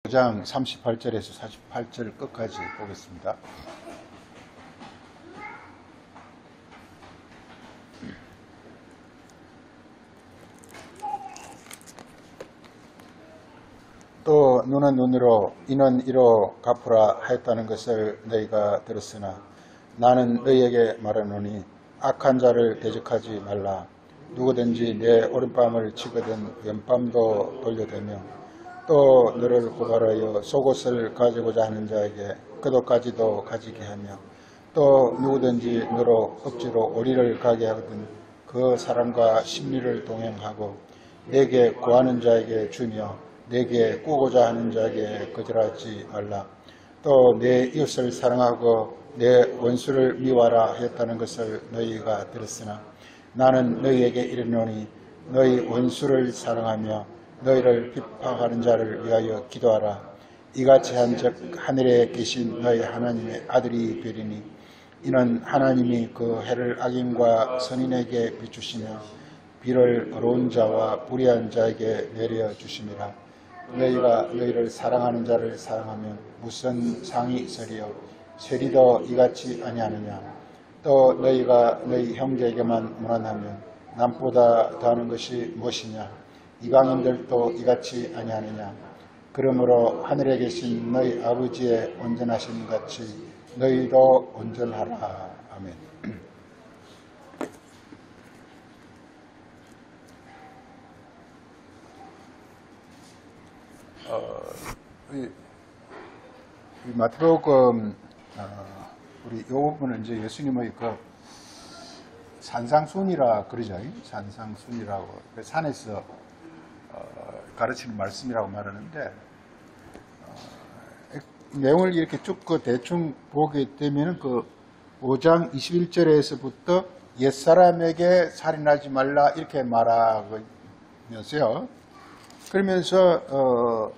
5장 38절에서 48절 끝까지 보겠습니다. 또 눈은 눈으로 이는 이로 갚으라 하였다는 것을 너희가 들었으나 나는 너희에게 말하노니 악한 자를 대적하지 말라. 누구든지 내 오른밤을 치거든 왼밤도 돌려대며 또 너를 고발하여 속옷을 가지고자 하는 자에게 그도까지도 가지게 하며 또 누구든지 너로 억지로 오리를 가게 하거든 그 사람과 심리를 동행하고 내게 구하는 자에게 주며 내게 꾸고자 하는 자에게 거절하지 말라. 또 내 이웃을 사랑하고 내 원수를 미워하라 하였다는 것을 너희가 들었으나 나는 너희에게 이르노니 너희 원수를 사랑하며 너희를 핍박하는 자를 위하여 기도하라. 이같이 한즉 하늘에 계신 너희 하나님의 아들이 되리니 이는 하나님이 그 해를 악인과 선인에게 비추시며 비를 어려운 자와 불의한 자에게 내려 주심이라. 너희가 너희를 사랑하는 자를 사랑하면 무슨 상이 있으리요? 세리도 이같이 아니하느냐? 또 너희가 너희 형제에게만 무난하면 남보다 더하는 것이 무엇이냐? 이방인들도 이같이 아니하느냐? 그러므로 하늘에 계신 너희 아버지의 온전하심 같이 너희도 온전하라. 아멘. 이 마태복음 우리 이 부분은 이제 예수님의 그 산상순이라 그러죠. 산상순이라고 산에서 가르치는 말씀이라고 말하는데 내용을 이렇게 쭉 그 대충 보게 되면 그 5장 21절에서부터 옛사람에게 살인하지 말라 이렇게 말하면서요. 그러면서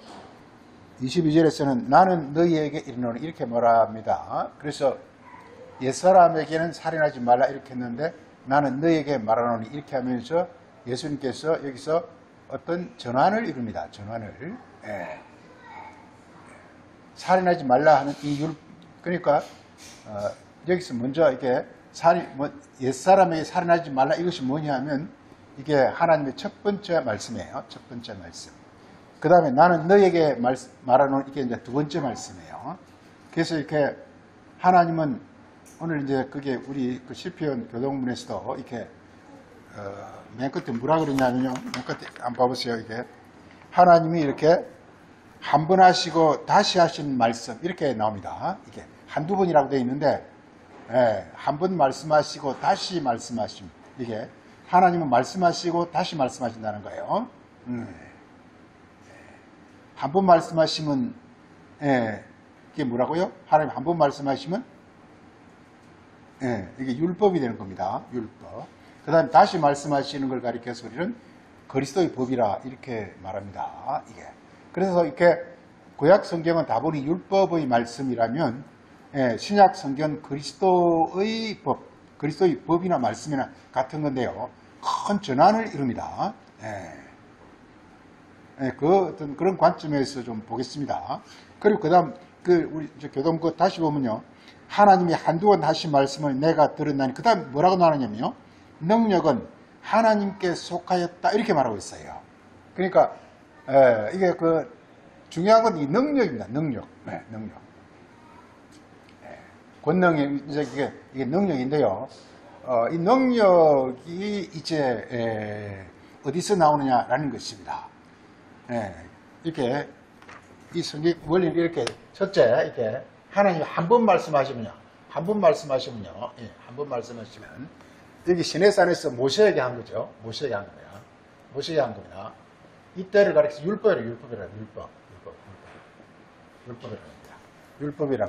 22절에서는 나는 너희에게 이르노니 이렇게 말합니다. 그래서 옛사람에게는 살인하지 말라 이렇게 했는데 나는 너희에게 말하노니 이렇게 하면서 예수님께서 여기서 어떤 전환을 이룹니다. 전환을. 살인하지 말라 하는 이유, 그러니까 여기서 먼저 이게 옛사람에게 살인하지 말라 이것이 뭐냐면 이게 하나님의 첫 번째 말씀이에요. 첫 번째 말씀. 그 다음에 나는 너에게 말하는 이게 이제 두 번째 말씀이에요. 그래서 이렇게 하나님은 오늘 이제 그게 우리 그 시편 교동문에서도 이렇게 맨 끝에 뭐라 그러냐면요. 맨 끝에 한번 봐보세요. 이게 하나님이 이렇게 한 번 하시고 다시 하신 말씀 이렇게 나옵니다. 이게 한두 번이라고 되어 있는데 한 번 말씀하시고 다시 말씀하심 이게 하나님은 말씀하시고 다시 말씀하신다는 거예요. 한 번 말씀하시면 이게 뭐라고요? 하나님 한 번 말씀하시면 이게 율법이 되는 겁니다. 율법. 그 다음에 다시 말씀하시는 걸 가리켜서 우리는 그리스도의 법이라 이렇게 말합니다. 이게. 그래서 이렇게 구약 성경은 다분히 율법의 말씀이라면 신약 성경 그리스도의 법, 그리스도의 법이나 말씀이나 같은 건데요. 큰 전환을 이룹니다. 그 어떤 그런 관점에서 좀 보겠습니다. 그리고 그 다음, 우리 교동 다시 보면요. 하나님이 한두 번 다시 말씀을 내가 들었나니, 그 다음 뭐라고 나누냐면요. 능력은 하나님께 속하였다. 이렇게 말하고 있어요. 그러니까, 이게 중요한 건 이 능력입니다. 능력. 능력. 권능이, 이제 이게 능력인데요. 이 능력이 이제, 어디서 나오느냐라는 것입니다. 이렇게, 이 성경 원리는 이렇게, 첫째, 이렇게, 하나님이 한 번 말씀하시면요. 한 번 말씀하시면, 여기 시내산에서 모세에게 한 거죠. 모세에게 한 겁니다. 모세에게 한 겁니다. 이때를 가리켜서 율법이라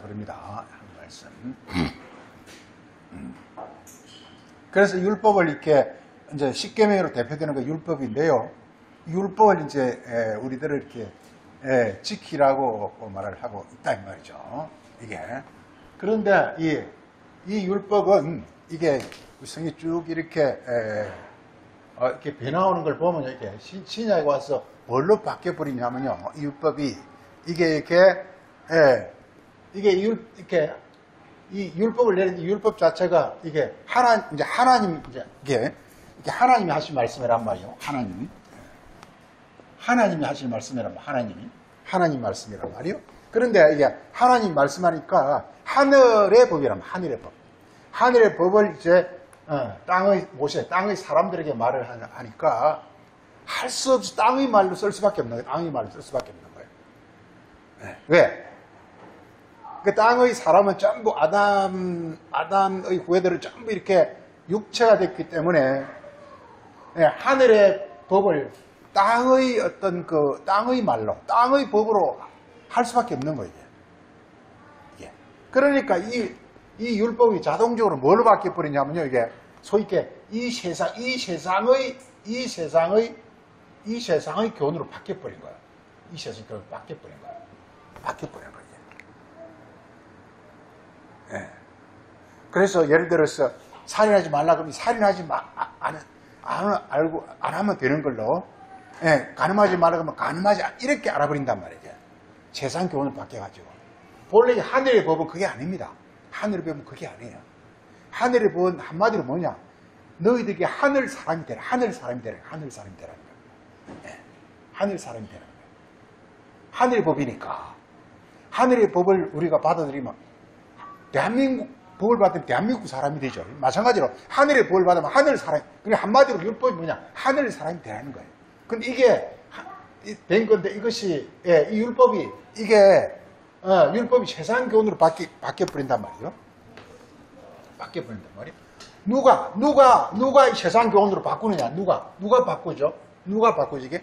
그럽니다. 한 말씀. 그래서 율법을 이렇게, 이제 십계명으로 대표되는 게 율법인데요. 율법을 이제 우리들을 이렇게 지키라고 말을 하고 있다 이 말이죠. 이게. 그런데 이 율법은 이게 성이 쭉 이렇게 이렇게 변화오는 걸 보면 이렇게 신약에 와서 뭘로 바뀌어 버리냐면요. 이 율법이 이게 이렇게, 예, 이게 이렇게, 이 율법을 내린 이 율법 자체가 이게 이제 하나님, 이게 하나님이 하신 말씀이란 말이에요. 하나님이 하신 말씀이란 말, 하나님 말씀이란 말이에요. 그런데 이게 하나님 말씀하니까 하늘의 법이란 말, 하늘의 법. 하늘의 법을 이제, 땅의 사람들에게 말을 하니까 할 수 없이 땅의 말로 쓸 수밖에 없는 거예요. 땅의 말로 쓸 수밖에 없는 거예요. 네. 왜? 그 땅의 사람은 전부 아담의 후예들은 전부 이렇게 육체가 됐기 때문에 하늘의 법을 땅의 어떤 땅의 말로, 땅의 법으로 할 수밖에 없는 거예요. 이게. 그러니까 이 율법이 자동적으로 뭘로 바뀌어버리냐면요, 이게 소위 이 세상의 교훈으로 바뀌어버린 거예요. 이 세상의 교훈으로 바뀌어버린 거예요. 바뀌어버린 거예요. 예. 그래서 예를 들어서 살인하지 말라 그러면 살인하지 안 하면 되는 걸로, 예, 가늠하지 말라 그러면 가늠하지 이렇게 알아버린단 말이죠. 세상 교훈을 바뀌어가지고. 본래 하늘의 법은 그게 아닙니다. 하늘의 법은 그게 아니에요. 하늘의 법은 한마디로 뭐냐? 너희들에게 하늘 사람이 되라. 하늘 사람이 되라. 하늘 사람이 되라는 거예요. 예. 하늘 사람이 되라는 거예요. 하늘의 법이니까. 하늘의 법을 우리가 받아들이면 대한민국 법을 받으면 대한민국 사람이 되죠. 마찬가지로 하늘의 법을 받으면 하늘 사람. 그러니까 한마디로 율법이 뭐냐? 하늘 사람이 되라는 거예요. 근데 이게 된 건데 이것이, 예, 이 율법이 율법이 세상 교훈으로 바뀌어버린단 말이에요. 바뀌어버린단 말이에요. 누가 이 세상 교훈으로 바꾸느냐? 누가 바꾸죠? 누가 바꾸지, 이게?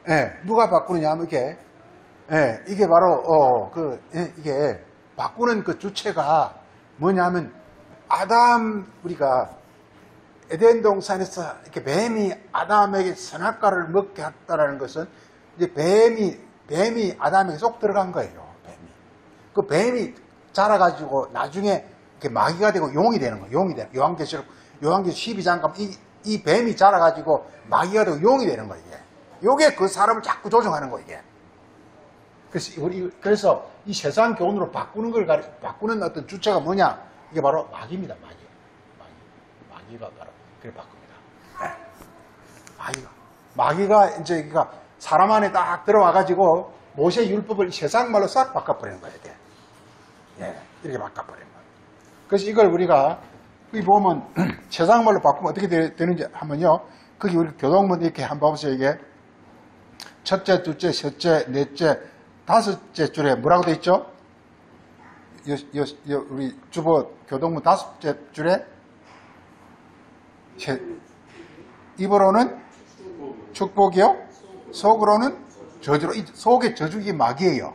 예, 누가 바꾸느냐 하면 이게 바로, 이게 바꾸는 그 주체가 뭐냐면, 우리가 에덴 동산에서 이렇게 뱀이 아담에게 선악과를 먹게 했다라는 것은 이제 뱀이 아담에게 쏙 들어간 거예요. 그 뱀이 자라가지고 나중에 이렇게 마귀가 되고 용이 되는 거예요. 요한계시록 12장 가면 이 뱀이 자라가지고 마귀가 되고 용이 되는 거예요. 이게 그 사람을 자꾸 조종하는 거예요. 이게. 그래서 이 세상 교훈으로 바꾸는 어떤 주체가 뭐냐? 이게 바로 마귀입니다. 마귀가 바로 그래 바꿉니다. 마귀가 이제 그러니까 사람 안에 딱 들어와가지고 모세 율법을 세상 말로 싹 바꿔버리는 거예요. 이게. 예, 이렇게 바꿔버리는 거예요. 그래서 이걸 우리가 여기 보면 세상 말로 바꾸면 어떻게 되는지 하면요. 거기 우리 교동문 이렇게 한번 봐보세요. 이게 첫째, 둘째, 셋째, 넷째, 다섯째 줄에 뭐라고 돼 있죠? 우리 주보 교동문 다섯째 줄에 입으로는 축복이요, 속으로는 저주로. 속의 저주기 마귀예요.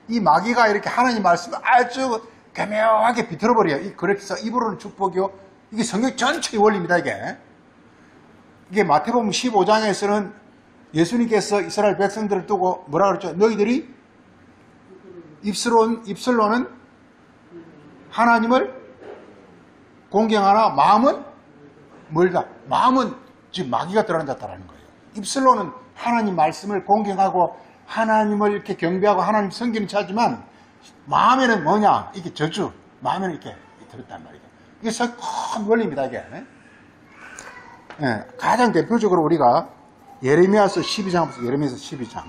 이 마귀가 이렇게 하나님 말씀을 아주 교묘하게 비틀어버려요. 그렇게 해서 입으로는 축복이요. 이게 성경 전체의 원리입니다. 이게 마태복음 15장에서는 예수님께서 이스라엘 백성들을 두고 뭐라 그랬죠? 너희들이 입술로는 하나님을 공경하나 마음은 멀다. 마음은 지금 마귀가 들어앉았다는 거예요. 입술로는 하나님 말씀을 공경하고 하나님을 이렇게 경배하고 하나님 섬기는 차지만 마음에는 뭐냐? 이게 저주. 마음에는 이렇게 들었단 말이에요. 이게 큰 원리입니다. 이게. 네, 가장 대표적으로 우리가 예레미야서 12장, 예레미야서 12장.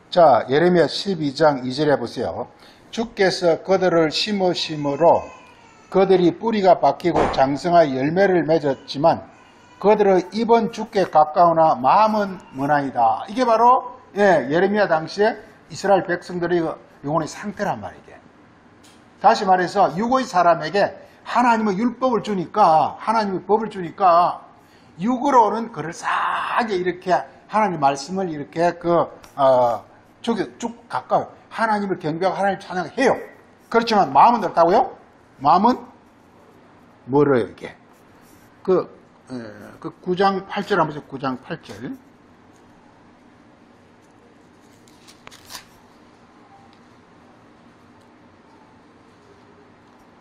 자, 예레미야 12장 2절에 보세요. 주께서 그들을 심으심으로 그들이 뿌리가 박히고 장성하여 열매를 맺었지만 그들의 입은 주께 가까우나 마음은 머나이다. 이게 바로 예레미야 당시에 이스라엘 백성들의 영혼의 상태란 말이에요. 다시 말해서 육의 사람에게 하나님의 율법을 주니까, 하나님의 법을 주니까 육으로는 그럴싸하게 이렇게 하나님 말씀을 이렇게 쭉 가까워요. 하나님을 경배하고 하나님을 찬양해요. 그렇지만 마음은 어떻다고요? 마음은 멀어요. 이게. 9장 8절 한번 보세요. 9장 8절.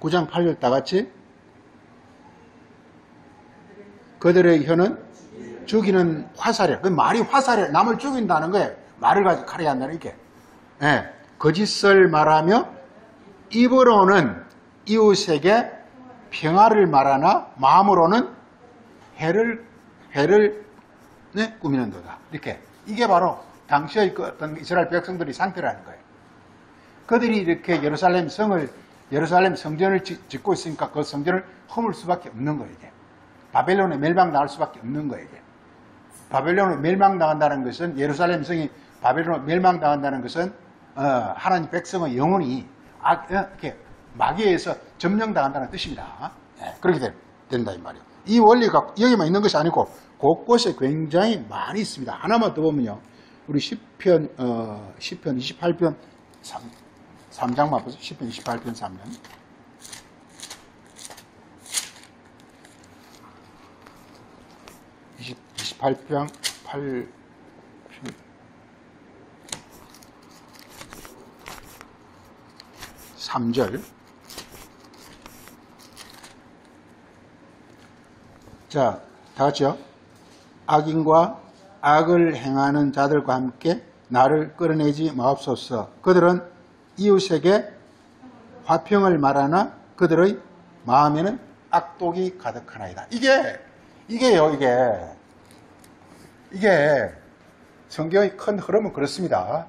9장 8절 다 같이 그들의 혀는 죽이는 화살이야. 그 말이 화살이야. 남을 죽인다는 거예요. 말을 가지고 칼이 한다는 이게. 예. 거짓을 말하며 입으로는 이웃에게 평화를 말하나 마음으로는 해를 꾸미는도다. 이렇게. 이게 바로 당시의 그 어떤 이스라엘 백성들의 상태라는 거예요. 그들이 이렇게 예루살렘 성전을 짓고 있으니까 그 성전을 허물 수밖에 없는 거예요. 이게. 바벨론에 멸망당할 수밖에 없는 거예요. 이게. 바벨론에 멸망당한다는 것은 예루살렘 성이 바벨론에 멸망당한다는 것은 하나님 백성의 영혼이 이렇게 마귀에 의해서 점령당한다는 뜻입니다. 네, 그렇게 된다 이 말이에요. 이 원리가 여기만 있는 것이 아니고 곳곳에 굉장히 많이 있습니다. 하나만 더 보면요. 우리 시편 28편 3장만 보세요. 시편 28편 3장. 28편 8편 3절. 자, 다 같이요. 악인과 악을 행하는 자들과 함께 나를 끌어내지 마옵소서. 그들은 이웃에게 화평을 말하나 그들의 마음에는 악독이 가득하나이다. 이게요. 이게 성경의 큰 흐름은 그렇습니다.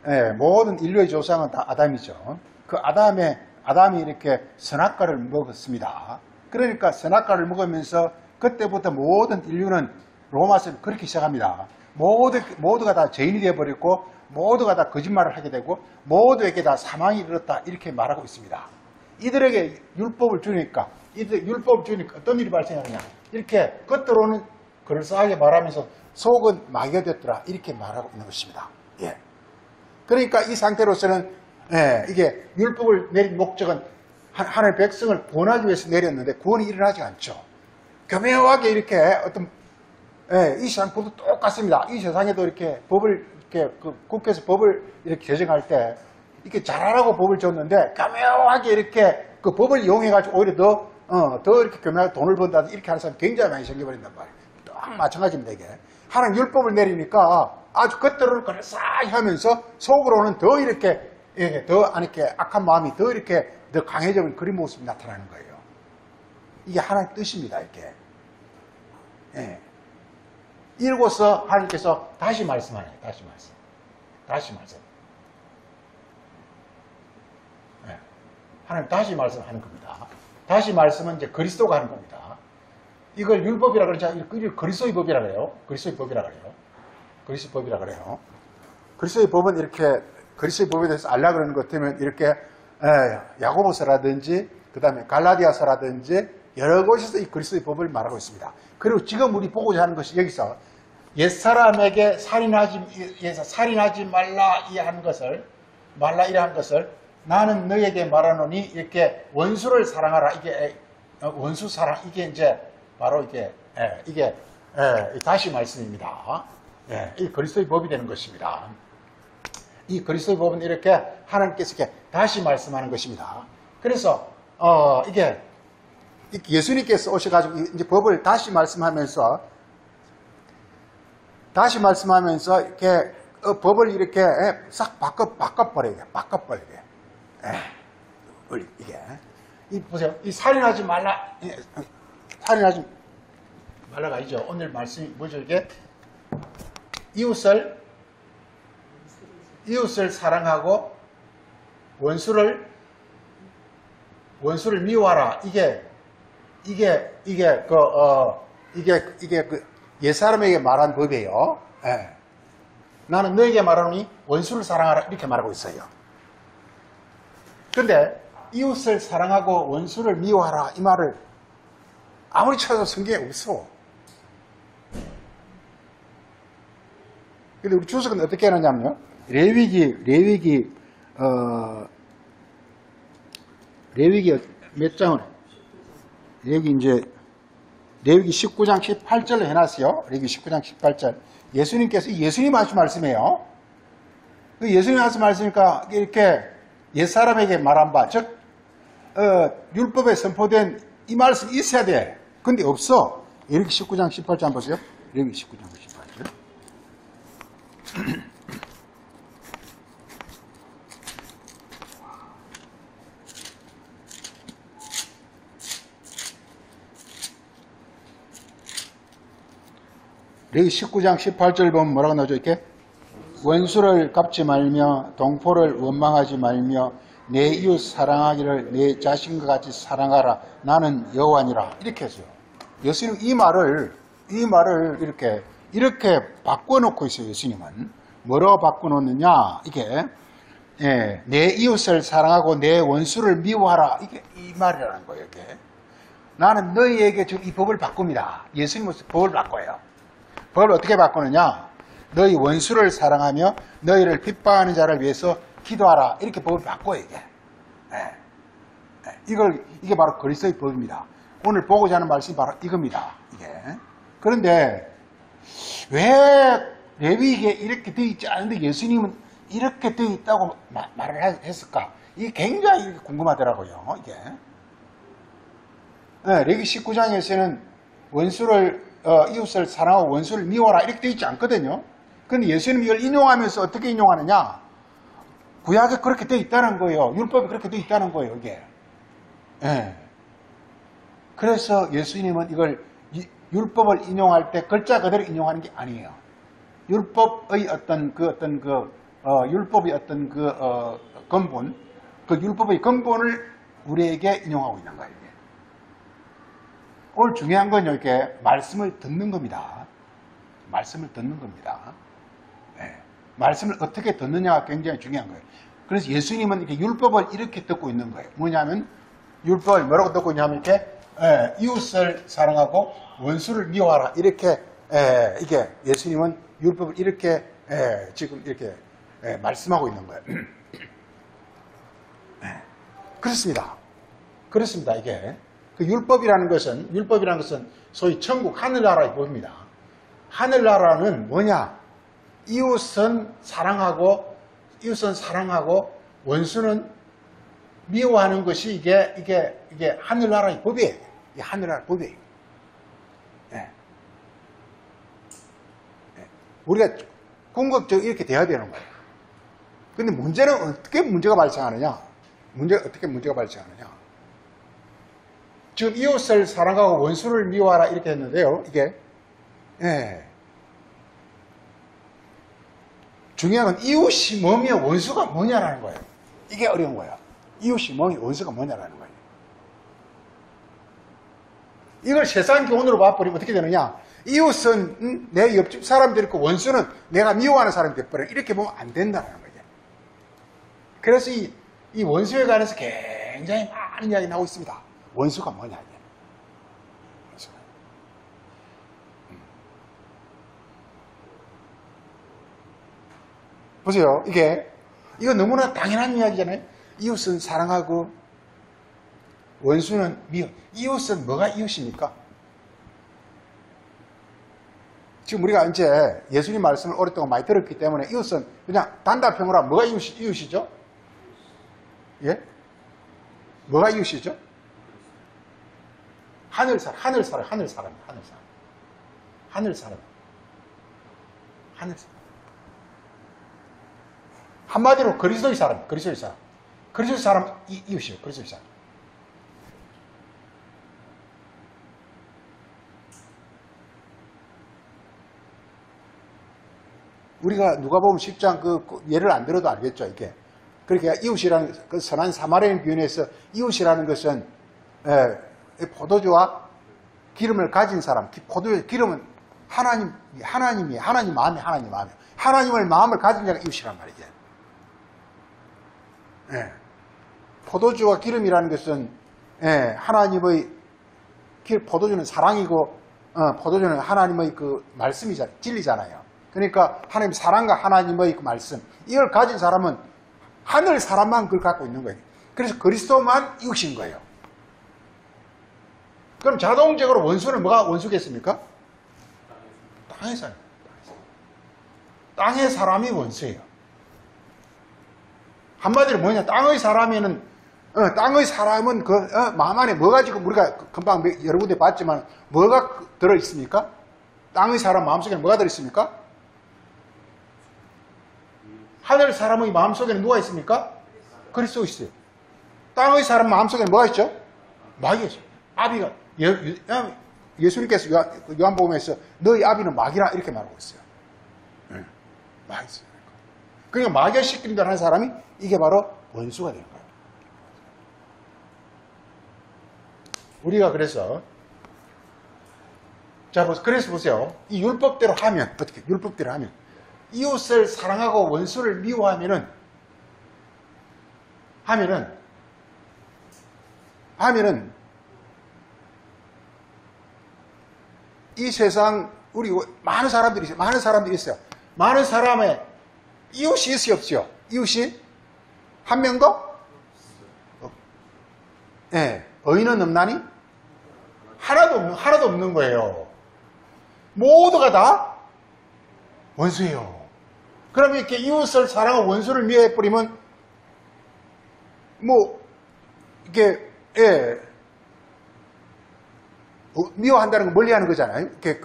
예, 모든 인류의 조상은 다 아담이죠. 그 아담이 이렇게 선악과를 먹었습니다. 그러니까 선악과를 먹으면서 그때부터 모든 인류는 로마서는 그렇게 시작합니다. 모두가 다 죄인이 되어버렸고 모두가 다 거짓말을 하게 되고 모두에게 다 사망이 이르렀다 이렇게 말하고 있습니다. 이들에게 율법을 주니까 어떤 일이 발생하느냐 이렇게 겉으로는 그럴싸하게 말하면서 속은 마귀가 됐더라 이렇게 말하고 있는 것입니다. 예. 그러니까 이 상태로서는 이게 율법을 내린 목적은 하나님의 백성을 구원하기 위해서 내렸는데 구원이 일어나지 않죠. 교묘하게 이렇게 이 세상도 똑같습니다. 이 세상에도 이렇게 법을 국회에서 법을 이렇게 제정할 때 이렇게 잘하라고 법을 줬는데 교묘하게 이렇게 그 법을 이용해가지고 오히려 더 이렇게 교묘하게 돈을 번다 이렇게 하는 사람이 굉장히 많이 생겨버린단 말이에요. 딱 마찬가지입니다 이게. 하나님 율법을 내리니까 아주 겉으로는 그럴싸히 하면서 속으로는 더 이렇게 악한 마음이 더 강해져버린 그런 모습이 나타나는 거예요. 이게 하나님의 뜻입니다, 이게. 예. 이러고서 하나님께서 다시 말씀하네요. 다시 말씀. 예. 하나님 다시 말씀하는 겁니다. 다시 말씀은 이제 그리스도가 하는 겁니다. 이걸 율법이라 그러지 이걸 그리스도의 법이라 그래요. 그리스도의 법이라 그래요. 그리스도의 법은 이렇게 그리스도의 법에 대해서 알라 그러는 것 같으면 이렇게 야고보서라든지 그 다음에 갈라디아서라든지 여러 곳에서 이 그리스도의 법을 말하고 있습니다. 그리고 지금 우리 보고자 하는 것이 여기서 옛사람에게 살인하지 말라 이한 것을 나는 너에게 말하노니 이렇게 원수를 사랑하라 이게 원수 사랑 이게 이제 바로 이게 다시 말씀입니다. 이 그리스도의 법이 되는 것입니다. 이 그리스도의 법은 이렇게 하나님께서 이렇게 다시 말씀하는 것입니다. 그래서 이게 예수님께서 오셔가지고 이제 법을 다시 말씀하면서 이렇게 법을 이렇게 싹 바꿔버려요. 이게 보세요. 이 살인하지 말라가 아니죠. 오늘 말씀이 뭐죠? 이게 이웃을 사랑하고 원수를 미워하라. 이게 그 옛사람에게 말한 법이에요. 예. 나는 너에게 말하노니 원수를 사랑하라. 이렇게 말하고 있어요. 근데 이웃을 사랑하고 원수를 미워하라. 이 말을 아무리 찾아도 성경에 없어. 근데 우리 주석은 어떻게 하느냐면요. 레위기 몇 장을 레위기 19장 18절로 해놨어요. 레위기 19장 18절. 예수님 하신 말씀이에요. 예수님 하신 말씀이니까 이렇게 옛사람에게 말한 바, 즉 율법에 선포된 이 말씀이 있어야 돼. 근데 없어. 레위기 19장 18절 한번 보세요. 레위기 19장 18절. 레위기 19장 18절 보면 뭐라고 나오죠? 이렇게 원수를 갚지 말며 동포를 원망하지 말며 내 이웃 사랑하기를 내 자신과 같이 사랑하라. 나는 여호와니라. 이렇게 했어요. 예수님 이 말을 이렇게 바꿔놓고 있어요. 예수님은 뭐라고 바꿔놓느냐? 이게 내 이웃을 사랑하고 내 원수를 미워하라. 이게 이 말이라는 거예요. 이게 나는 너희에게 지금 이 법을 바꿉니다. 예수님은 법을 바꿔요. 법을 어떻게 바꾸느냐? 너희 원수를 사랑하며 너희를 핍박하는 자를 위해서 기도하라. 이렇게 법을 바꿔요, 이게. 이게 바로 그리스도의 법입니다. 오늘 보고자 하는 말씀이 바로 이겁니다, 이게. 그런데 왜 레위기에 이렇게 되어 있지 않은데 예수님은 이렇게 되어 있다고 말을 했을까? 이게 굉장히 궁금하더라고요, 이게. 레위기 19장에서는 이웃을 사랑하고 원수를 미워하라 이렇게 되어 있지 않거든요. 그런데 예수님이 이걸 인용하면서 어떻게 인용하느냐? 구약에 그렇게 되어 있다는 거예요. 율법이 그렇게 되어 있다는 거예요, 이게. 그래서 예수님은 이걸 율법을 인용할 때 글자 그대로 인용하는 게 아니에요. 율법의 율법의 근본, 그 율법의 근본을 우리에게 인용하고 있는 거예요, 이게. 오늘 중요한 건요, 이렇게 말씀을 듣는 겁니다. 말씀을 듣는 겁니다. 말씀을 어떻게 듣느냐가 굉장히 중요한 거예요. 그래서 예수님은 이렇게 율법을 이렇게 듣고 있는 거예요. 뭐냐면, 율법을 뭐라고 듣고 있냐면, 이렇게, 이웃을 사랑하고 원수를 미워하라. 이렇게, 이게 예수님은 율법을 이렇게, 지금 이렇게, 말씀하고 있는 거예요. 그렇습니다. 그렇습니다, 이게. 그 율법이라는 것은 소위 천국 하늘나라의 법입니다. 하늘나라는 뭐냐? 이웃은 사랑하고 원수는 미워하는 것이 이게 하늘나라의 법이에요. 이게 하늘나라 법이에요. 우리가 궁극적으로 이렇게 돼야 되는 거예요. 근데 문제는 어떻게 문제가 발생하느냐? 어떻게 문제가 발생하느냐? 지금 이웃을 사랑하고 원수를 미워하라 이렇게 했는데요. 이게 중요한 건 이웃이 뭐며 원수가 뭐냐라는 거예요. 이게 어려운 거예요. 이웃이 뭐며 원수가 뭐냐라는 거예요. 이걸 세상 교훈으로 봐버리면 어떻게 되느냐? 이웃은 내 옆집 사람들이 있고 원수는 내가 미워하는 사람이 돼버려. 이렇게 보면 안 된다는 거예요. 그래서 이 원수에 관해서 굉장히 많은 이야기 나오고 있습니다. 원수가 뭐냐, 이게. 원수가. 보세요. 이거 너무나 당연한 이야기잖아요. 이웃은 사랑하고 원수는 미워. 이웃은 뭐가 이웃입니까? 지금 우리가 이제 예수님 말씀을 오랫동안 많이 들었기 때문에 이웃은 그냥 단답형으로 하면 뭐가 이웃이죠? 예? 뭐가 이웃이죠? 하늘 사람. 한마디로 그리스도의 사람. 그리스도의 사람 이웃이에요. 그리스도의 사람. 우리가 누가복음 10장 그 예를 안 들어도 알겠죠, 이게. 그러니까 이웃이라는 그 선한 사마리아인 비유에서 이웃이라는 것은 포도주와 기름을 가진 사람, 포도주의 기름은 하나님이에요. 하나님 마음에 하나님을 마음을 가진 자가 이웃이란 말이죠. 포도주와 기름이라는 것은 하나님의 포도주는 사랑이고 포도주는 하나님의 그 말씀이잖아요. 진리잖아요. 그러니까 하나님 사랑과 하나님의 그 말씀 이걸 가진 사람은 하늘 사람만 그걸 갖고 있는 거예요. 그래서 그리스도만 이웃인 거예요. 그럼 자동적으로 원수는 뭐가 원수겠습니까? 땅의 사람. 땅의 사람이 원수예요. 한마디로 뭐냐? 땅의 사람에는 땅의 사람은 마음 안에 뭐가 지금 우리가 금방 여러 군데 봤지만 뭐가 들어있습니까? 땅의 사람 마음속에는 뭐가 들어있습니까? 하늘 사람의 마음속에는 누가 있습니까? 그리스도 있어요. 땅의 사람 마음속에는 뭐가 있죠? 마귀가 있죠. 아비가 예수님께서 요한복음에서 너희 아비는 마귀라 이렇게 말하고 있어요. 마귀 있어요. 그러니까 마귀가 시킨다 하는 사람이 이게 바로 원수가 되는 거예요. 우리가 그래서 그래서 보세요. 이 율법대로 하면 어떻게? 율법대로 하면 이웃을 사랑하고 원수를 미워하면은 이 세상 우리 많은 사람들이 있어요. 많은 사람의 이웃이 있어요, 없죠? 이웃이 한 명도? 예, 의인은 없나니? 하나도 없는 거예요. 모두가 다 원수예요. 그러면 이렇게 이웃을 사랑하고 원수를 미워해버리면 이게 미워한다는 건 멀리하는 거잖아요. 이렇게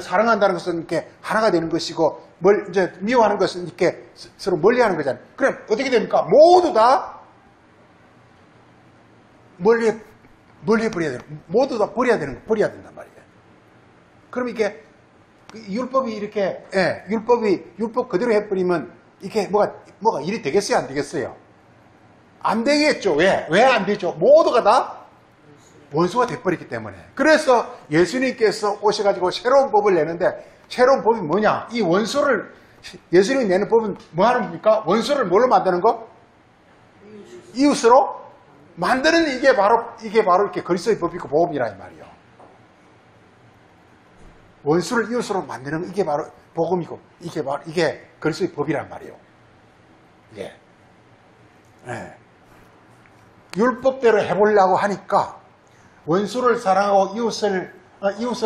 사랑한다는 것은 이렇게 하나가 되는 것이고, 이제 미워하는 것은 이렇게 서로 멀리하는 거잖아요. 그럼 어떻게 됩니까? 모두 다 멀리해버려야 되는, 모두 다 버려야 된단 말이에요. 그럼 이게 율법이 이렇게 율법 그대로 해버리면 이게 뭐가 일이 되겠어요, 안 되겠어요? 안 되겠죠. 왜 안 되죠? 모두가 다 원수가 돼버렸기 때문에. 그래서 예수님께서 오셔가지고 새로운 법을 내는데, 새로운 법이 뭐냐? 이 원수를, 예수님이 내는 법은 뭐 하는 겁니까? 원수를 뭘로 만드는 거? 이웃으로 만드는, 이게 바로 이렇게 그리스도의 법이고 복음이라 이 말이에요. 원수를 이웃으로 만드는, 이게 바로 복음이고, 이게 그리스도의 법이란 말이에요. 예. 율법대로 해보려고 하니까, 원수를 사랑하고 이웃을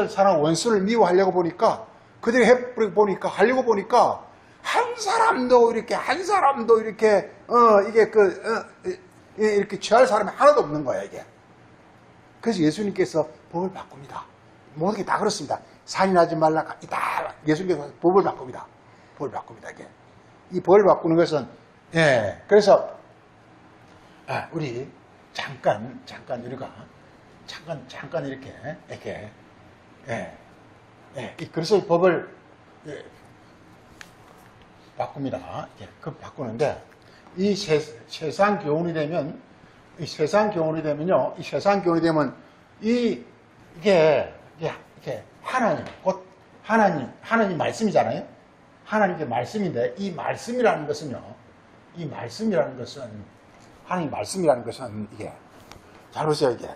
사랑하고 원수를 미워하려고 보니까, 그들이 하려고 보니까, 한 사람도 이렇게 이렇게 취할 사람이 하나도 없는 거야, 이게. 그래서 예수님께서 법을 바꿉니다. 모든 게 다 그렇습니다. 살인하지 말라, 다 예수님께서 법을 바꿉니다. 이게. 이 법을 바꾸는 것은, 그래서, 우리, 잠깐 우리가, 잠깐 이렇게, 이 그리스도의 법을 바꿉니다. 그 바꾸는데, 이 세상 교훈이 되면, 이게 하나님, 곧 하나님 말씀이잖아요. 하나님의 말씀인데, 이 말씀이라는 것은, 하나님 말씀이라는 것은 이게, 잘 보세요, 이게.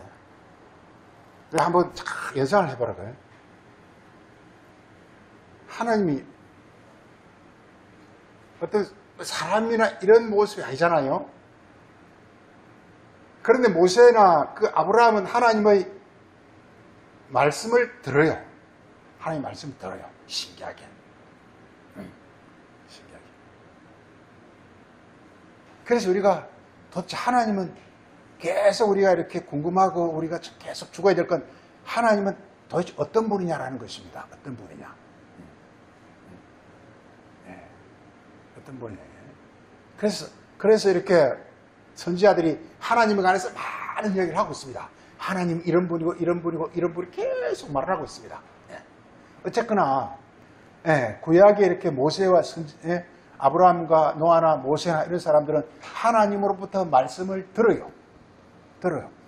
한번 연상을 해보라고요. 하나님이 어떤 사람이나 이런 모습이 아니잖아요. 그런데 모세나 그 아브라함은 하나님의 말씀을 들어요. 하나님 말씀을 들어요. 신기하게. 신기하게. 그래서 우리가 도대체 하나님은 계속 우리가 이렇게 궁금하고 우리가 계속 죽어야 될 건 하나님은 도대체 어떤 분이냐라는 것입니다. 어떤 분이냐. 어떤 분이냐. 그래서 이렇게 선지자들이 하나님에 관해서 많은 이야기를 하고 있습니다. 하나님 이런 분이고 계속 말을 하고 있습니다. 어쨌거나 구약에 이렇게 모세와 아브라함과 노아나 모세나 이런 사람들은 하나님으로부터 말씀을 들어요.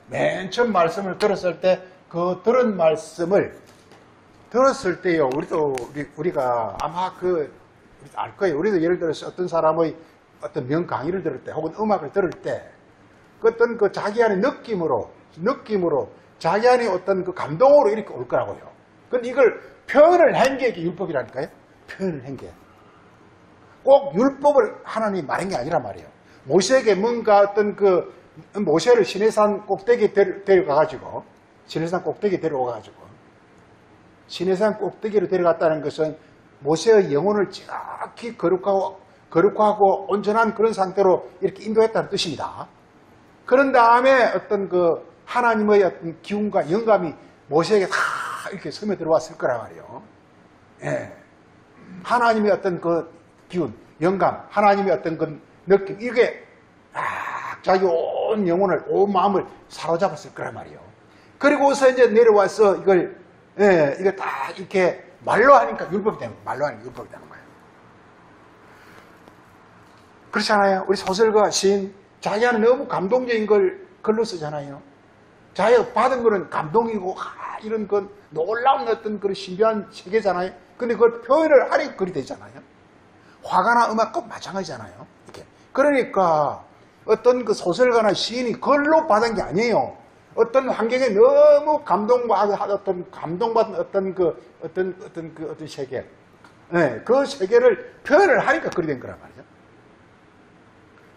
맨 처음 말씀을 들었을 때 그 들은 말씀을 들었을 때요. 우리가 아마 알 거예요. 우리도 예를 들어서 어떤 사람의 어떤 명 강의를 들을 때 혹은 음악을 들을 때 어떤 그 자기 안의 느낌으로 자기 안의 어떤 그 감동으로 이렇게 올 거라고요. 근데 이걸 표현을 한 게 율법이라니까요. 표현을 한 게. 꼭 율법을 하나님이 말한 게 아니란 말이에요. 모세에게 뭔가 어떤 모세를 시내산 꼭대기에 데려가가지고 시내산 꼭대기로 데려갔다는 것은 모세의 영혼을 지극히 거룩하고 온전한 그런 상태로 이렇게 인도했다는 뜻입니다. 그런 다음에 어떤 그 하나님의 어떤 기운과 영감이 모세에게 다 이렇게 스며들어왔을 거란 말이에요. 예. 하나님의 어떤 그 기운, 영감, 하나님의 어떤 그 느낌, 이게 자기 온 영혼을, 온 마음을 사로잡았을 거란 말이에요. 그리고서 이제 내려와서 이걸, 이거 딱 이렇게 말로 하니까 율법이 되는 거예요. 말로 하니까 율법이 되는 거예요. 그렇잖아요. 우리 소설가, 시인, 자기는 너무 감동적인 걸 글로 쓰잖아요. 자기가 받은 거는 감동이고, 이런 그 놀라운 어떤 그런 신비한 세계잖아요. 근데 그걸 표현을 하니까 글이 되잖아요. 화가나 음악도 마찬가지잖아요. 이렇게. 그러니까 어떤 그 소설가나 시인이 글로 받은 게 아니에요. 어떤 환경에 너무 감동받은 어떤 세계. 네, 그 세계를 표현을 하니까 글이 된 거란 말이죠.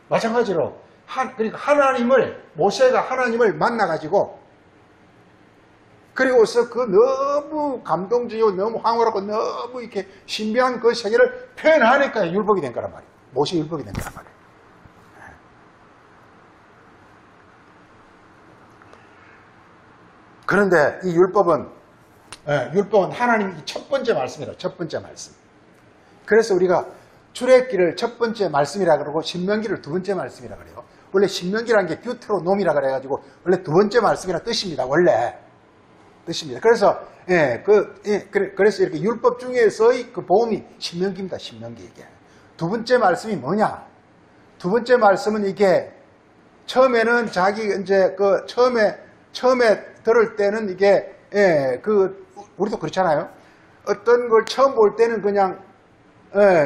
마찬가지로, 그러니까 모세가 하나님을 만나가지고, 그리고서 그 너무 감동적이고 너무 황홀하고 너무 이렇게 신비한 그 세계를 표현하니까 율법이 된 거란 말이에요. 모세 율법이 된 거란 말이에요. 그런데 이 율법은 하나님이 첫 번째 말씀이다. 첫 번째 말씀. 그래서 우리가 출애굽기를 첫 번째 말씀이라 그러고 신명기를 두 번째 말씀이라 그래요. 원래 신명기라는 게 듀테로놈이라 그래가지고 원래 두 번째 말씀이라 뜻입니다. 원래 뜻입니다. 그래서 그래서 이렇게 율법 중에서의 그 보험이 신명기입니다. 신명기 이게. 두 번째 말씀이 뭐냐? 두 번째 말씀은 이게 처음에는 자기 이제 그 처음에 들을 때는 이게 우리도 그렇잖아요. 어떤 걸 처음 볼 때는 그냥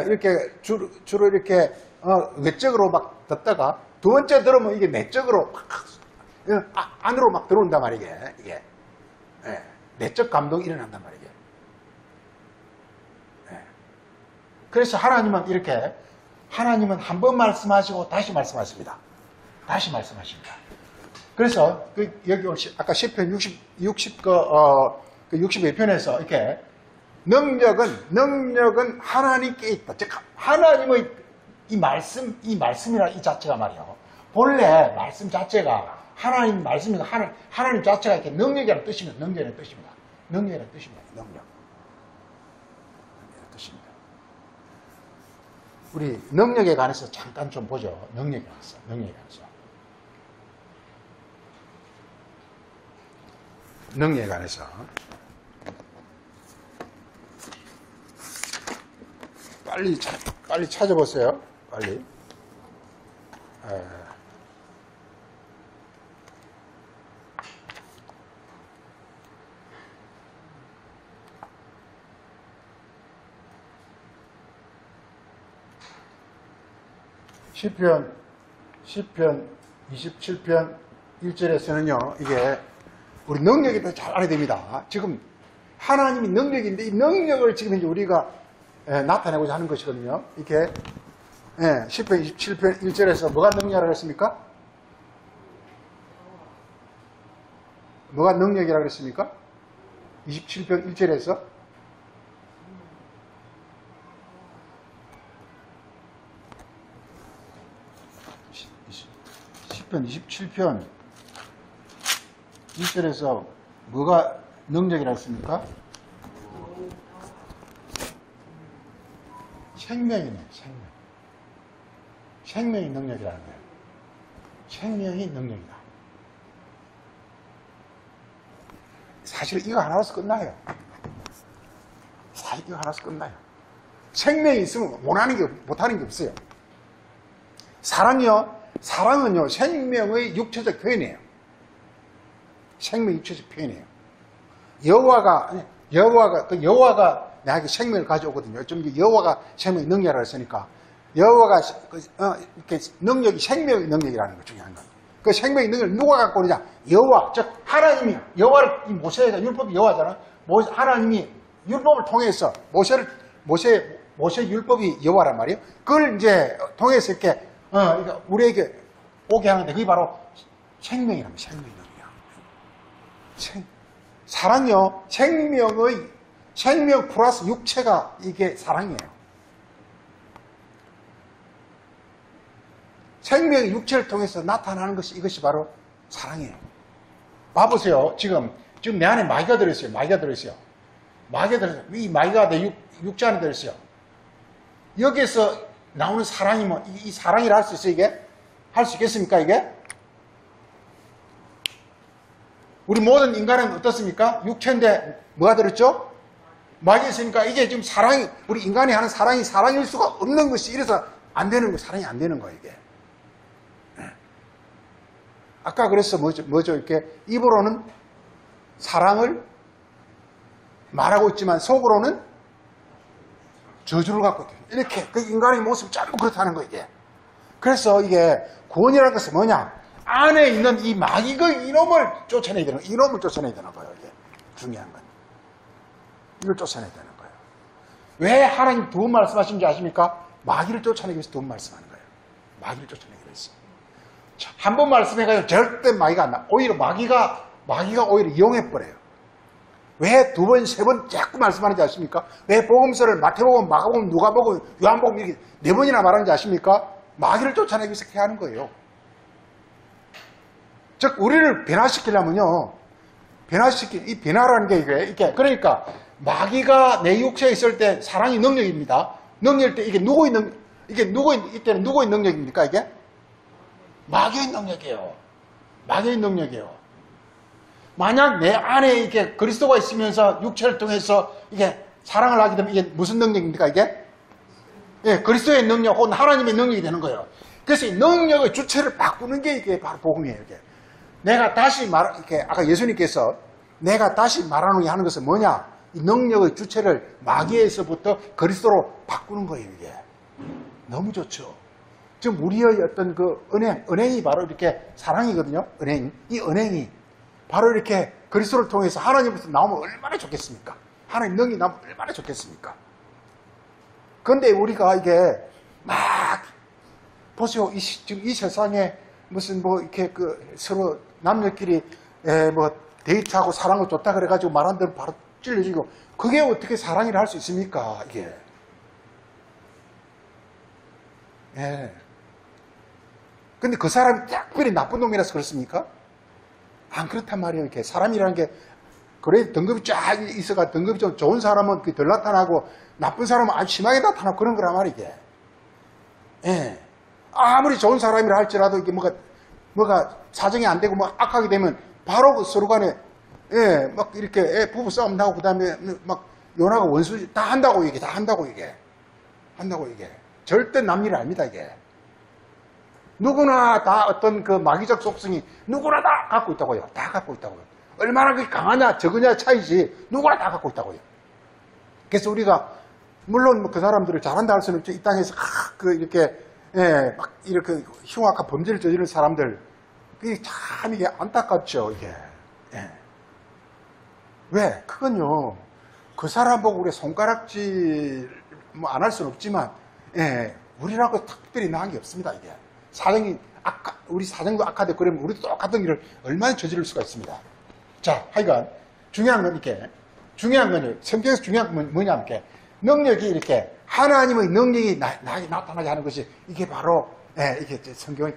이렇게 주로 이렇게 외적으로 막 듣다가 두 번째 들으면 이게 내적으로 막 안으로 막 들어온단 말이게. 이게 내적 감동이 일어난단 말이게. 그래서 하나님은 한 번 말씀하시고 다시 말씀하십니다. 다시 말씀하십니다. 그래서 여기 아까 시편 62편에서 이렇게 능력은 하나님께 있다. 즉 하나님의 이 말씀이라 이 자체가 말이에요. 본래 말씀 자체가 하나님 말씀이니까 하나님 자체가 이렇게 능력이라는 뜻입니다. 능력이라는 뜻입니다. 능력이라는 뜻입니다. 능력이라는 뜻입니다. 우리 능력에 관해서 잠깐 좀 보죠. 능력에 관해서. 능력에 관해서. 빨리 찾아보세요. 빨리. 시편 27편 1절에서는요, 이게 우리 능력에 대해서 잘 알아야 됩니다. 지금 하나님이 능력인데 이 능력을 지금 이제 우리가 나타내고자 하는 것이거든요. 이렇게 시편 27편 1절에서 뭐가 능력이라고 했습니까? 뭐가 능력이라고 그랬습니까? 27편 1절에서 시편 27편 1절에서 뭐가 능력이라고 했습니까? 생명이네, 생명이 능력이라는 거예요. 생명이 능력이다. 사실 이거 하나로서 끝나요. 사실 이거 하나로서 끝나요. 생명이 있으면 못하는 게 없어요. 사랑은요, 생명의 육체적 표현이에요. 생명의 육체적 표현이에요. 여호와가 나에게 생명을 가져오거든요. 좀 여호와가 생명의 능력이라고 했으니까 여호와가 이렇게 능력이 생명의 능력이라는 거 중요한 겁니다. 그 생명의 능력을 누가 갖고 오느냐? 여호와, 즉 하나님이 여호와를 모세가 율법이 여호와잖아. 하나님이 율법을 통해서 모세 율법이 여호와란 말이에요. 그걸 이제 통해서 이렇게 우리에게 오게 하는데 그게 바로 생명이랍니다. 생명의 능력. 사랑요, 생명 플러스 육체가 이게 사랑이에요. 생명의 육체를 통해서 나타나는 것이 이것이 바로 사랑이에요. 봐보세요. 지금 내 안에 마귀가 들어있어요. 마귀가 들어있어요. 이 마귀가 내 육체 안에 들어있어요. 여기에서 나오는 사랑이 뭐, 이 사랑이라 할 수 있어요, 이게? 할 수 있겠습니까, 이게? 우리 모든 인간은 어떻습니까? 육체인데 뭐가 들었죠? 마귀가 있으니까 이게 지금 사랑이, 우리 인간이 하는 사랑이 사랑일 수가 없는 것이 이래서 안 되는 거, 사랑이 안 되는 거예요, 이게. 아까 그래서 뭐죠? 이렇게 입으로는 사랑을 말하고 있지만 속으로는 저주를 갖고 있대요. 이렇게 그 인간의 모습이 전부 그렇다는 거예요, 이게. 그래서 이게 구원이라는 것은 뭐냐? 안에 있는 이 마귀의 이놈을 쫓아내야 되는 거예요. 이놈을 쫓아내야 되는 거예요, 이게. 중요한 건. 이걸 쫓아내야 되는 거예요. 왜 하나님 두 번 말씀하신지 아십니까? 마귀를 쫓아내기 위해서 두 번 말씀하는 거예요. 마귀를 쫓아내기 위해서. 한 번 말씀해가지고 절대 마귀가 안 나. 오히려 마귀가 오히려 이용해버려요. 왜 두 번, 세 번 자꾸 말씀하는지 아십니까? 왜 복음서를 마태복음, 마가복음, 누가복음, 요한복음 이렇게 네 번이나 말하는지 아십니까? 마귀를 쫓아내기 위해서 그렇게 하는 거예요. 즉, 우리를 변화시키려면요. 이 변화라는 게 이게, 그러니까, 마귀가 내 육체에 있을 때 사랑이 능력입니다. 능력일 때 이게 누구의 이때는 누구의 능력입니까, 이게? 마귀의 능력이에요. 마귀의 능력이에요. 만약 내 안에 이게 그리스도가 있으면서 육체를 통해서 이게 사랑을 하게 되면 이게 무슨 능력입니까, 이게? 예, 그리스도의 능력 혹은 하나님의 능력이 되는 거예요. 그래서 이 능력의 주체를 바꾸는 게 이게 바로 복음이에요, 이게. 내가 다시 이렇게, 아까 예수님께서 내가 다시 말하는 하는 것은 뭐냐? 이 능력의 주체를 마귀에서부터 그리스도로 바꾸는 거예요, 이게. 너무 좋죠. 지금 우리의 어떤 그 은행이 바로 이렇게 사랑이거든요, 이 은행이. 바로 이렇게 그리스도를 통해서 하나님으로부터 나오면 얼마나 좋겠습니까? 하나님 능력이 나오면 얼마나 좋겠습니까? 그런데 우리가 이게 막, 보세요. 지금 이 세상에 무슨 뭐 이렇게 서로 남녀끼리 뭐 데이트하고 사랑을 좋다 그래가지고 말한 대로 바로 찔러지고 그게 어떻게 사랑이라 할 수 있습니까? 이게. 예. 근데 그 사람이 특별히 나쁜 놈이라서 그렇습니까? 안 그렇단 말이에요. 이렇게 사람이라는 게 그래 등급이 쫙 있어가 등급이 좀 좋은 사람은 덜 나타나고 나쁜 사람은 아주 심하게 나타나고 그런 거란 말이에요. 이게. 예. 아무리 좋은 사람이라 할지라도 이게 뭐가 사정이 안 되고 막 악하게 되면 바로 그 서로 간에 막 이렇게 부부 싸움 나고 그다음에 막 연하고 원수 다 한다고 이게 한다고 이게 절대 남일 아닙니다 이게. 누구나 다 어떤 그 마귀적 속성이 누구나 다 갖고 있다고요. 다 갖고 있다고요. 얼마나 그게 강하냐 적으냐 차이지 누구나 다 갖고 있다고요. 그래서 우리가 물론 뭐 그 사람들을 잘한다 할 수는 없죠. 이 땅에서 이렇게 막 이렇게 흉악한 범죄를 저지르는 사람들 그게 참 이게 안타깝죠 이게. 왜? 그건요 그 사람 보고 우리 손가락질 뭐 안 할 수는 없지만 우리라고 특별히 나은 게 없습니다 이게. 사정이 우리 사정도 악하대 그러면 우리도 똑같은 일을 얼마나 저지를 수가 있습니다. 자, 하여간 중요한 건 이렇게 중요한 건요. 성경에서 중요한 건 뭐냐면 이렇게 능력이 이렇게 하나님의 능력이 나에게 나타나게 하는 것이 이게 바로 이게 성경의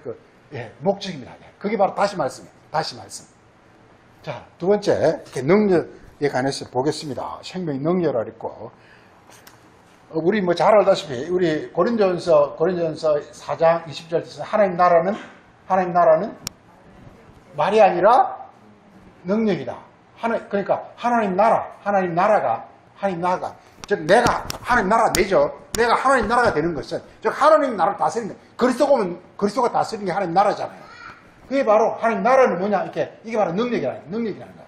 목적입니다. 그게 바로 다시 말씀. 자, 두 번째 이렇게 능력에 관해서 보겠습니다. 생명의 능력이라고 했고 우리 뭐 잘 알다시피 우리 고린도전서 4장 20절에서 하나님 나라는 말이 아니라 능력이다. 그러니까 하나님 나라가 즉 내가 하나님 나라 내죠. 내가 하나님 나라가 되는 것은 즉 하나님 나라를 다스리는 그리스도가 다스리는 게 하나님 나라잖아요. 그게 바로 하나님 나라는 뭐냐 이게 바로 능력이라는 거야. 능력이라는 거야.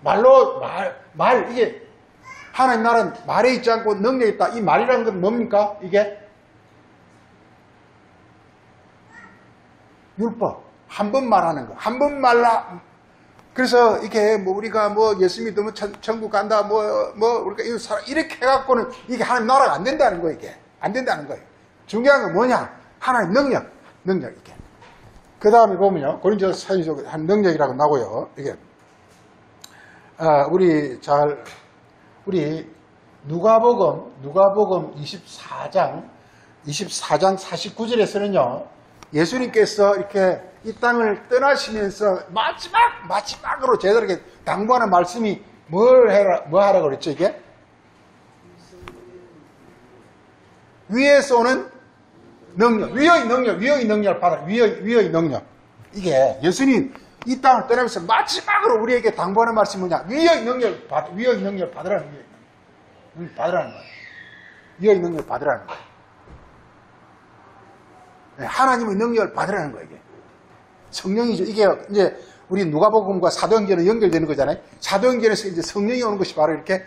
말로 이게 하나님 나라는 말에 있지 않고 능력이 있다. 이 말이라는 건 뭡니까? 이게 율법. 한 번 말하는 거. 한 번 말라. 그래서 이게 뭐 우리가 뭐 예수 믿으면 천국 간다. 우리가 이렇게 해갖고는 이게 하나님 나라가 안 된다는 거예요. 이게 안 된다는 거예요. 중요한 건 뭐냐? 하나님 능력 이게. 그 다음에 보면요. 고린도서 사진에서 한 능력이라고 나고요. 이게 우리 누가복음 24장 24장 49절에서는요, 예수님께서 이렇게 이 땅을 떠나시면서 마지막으로 제자들에게 당부하는 말씀이 뭐 하라고 그랬죠, 이게? 위에서 오는 능력, 위의 능력을 받아라. 위의 능력. 이게 예수님 이 땅을 떠나면서 마지막으로 우리에게 당부하는 말씀이 뭐냐? 위의 능력을 받으라는 거예요. 받으라는 거예요. 위의 능력을 받으라는 거예요. 하나님의 능력을 받으라는 거예요, 이게. 성령이죠. 이게 이제 우리 누가복음과 사도행전은 연결되는 거잖아요. 사도행전에서 이제 성령이 오는 것이 바로 이렇게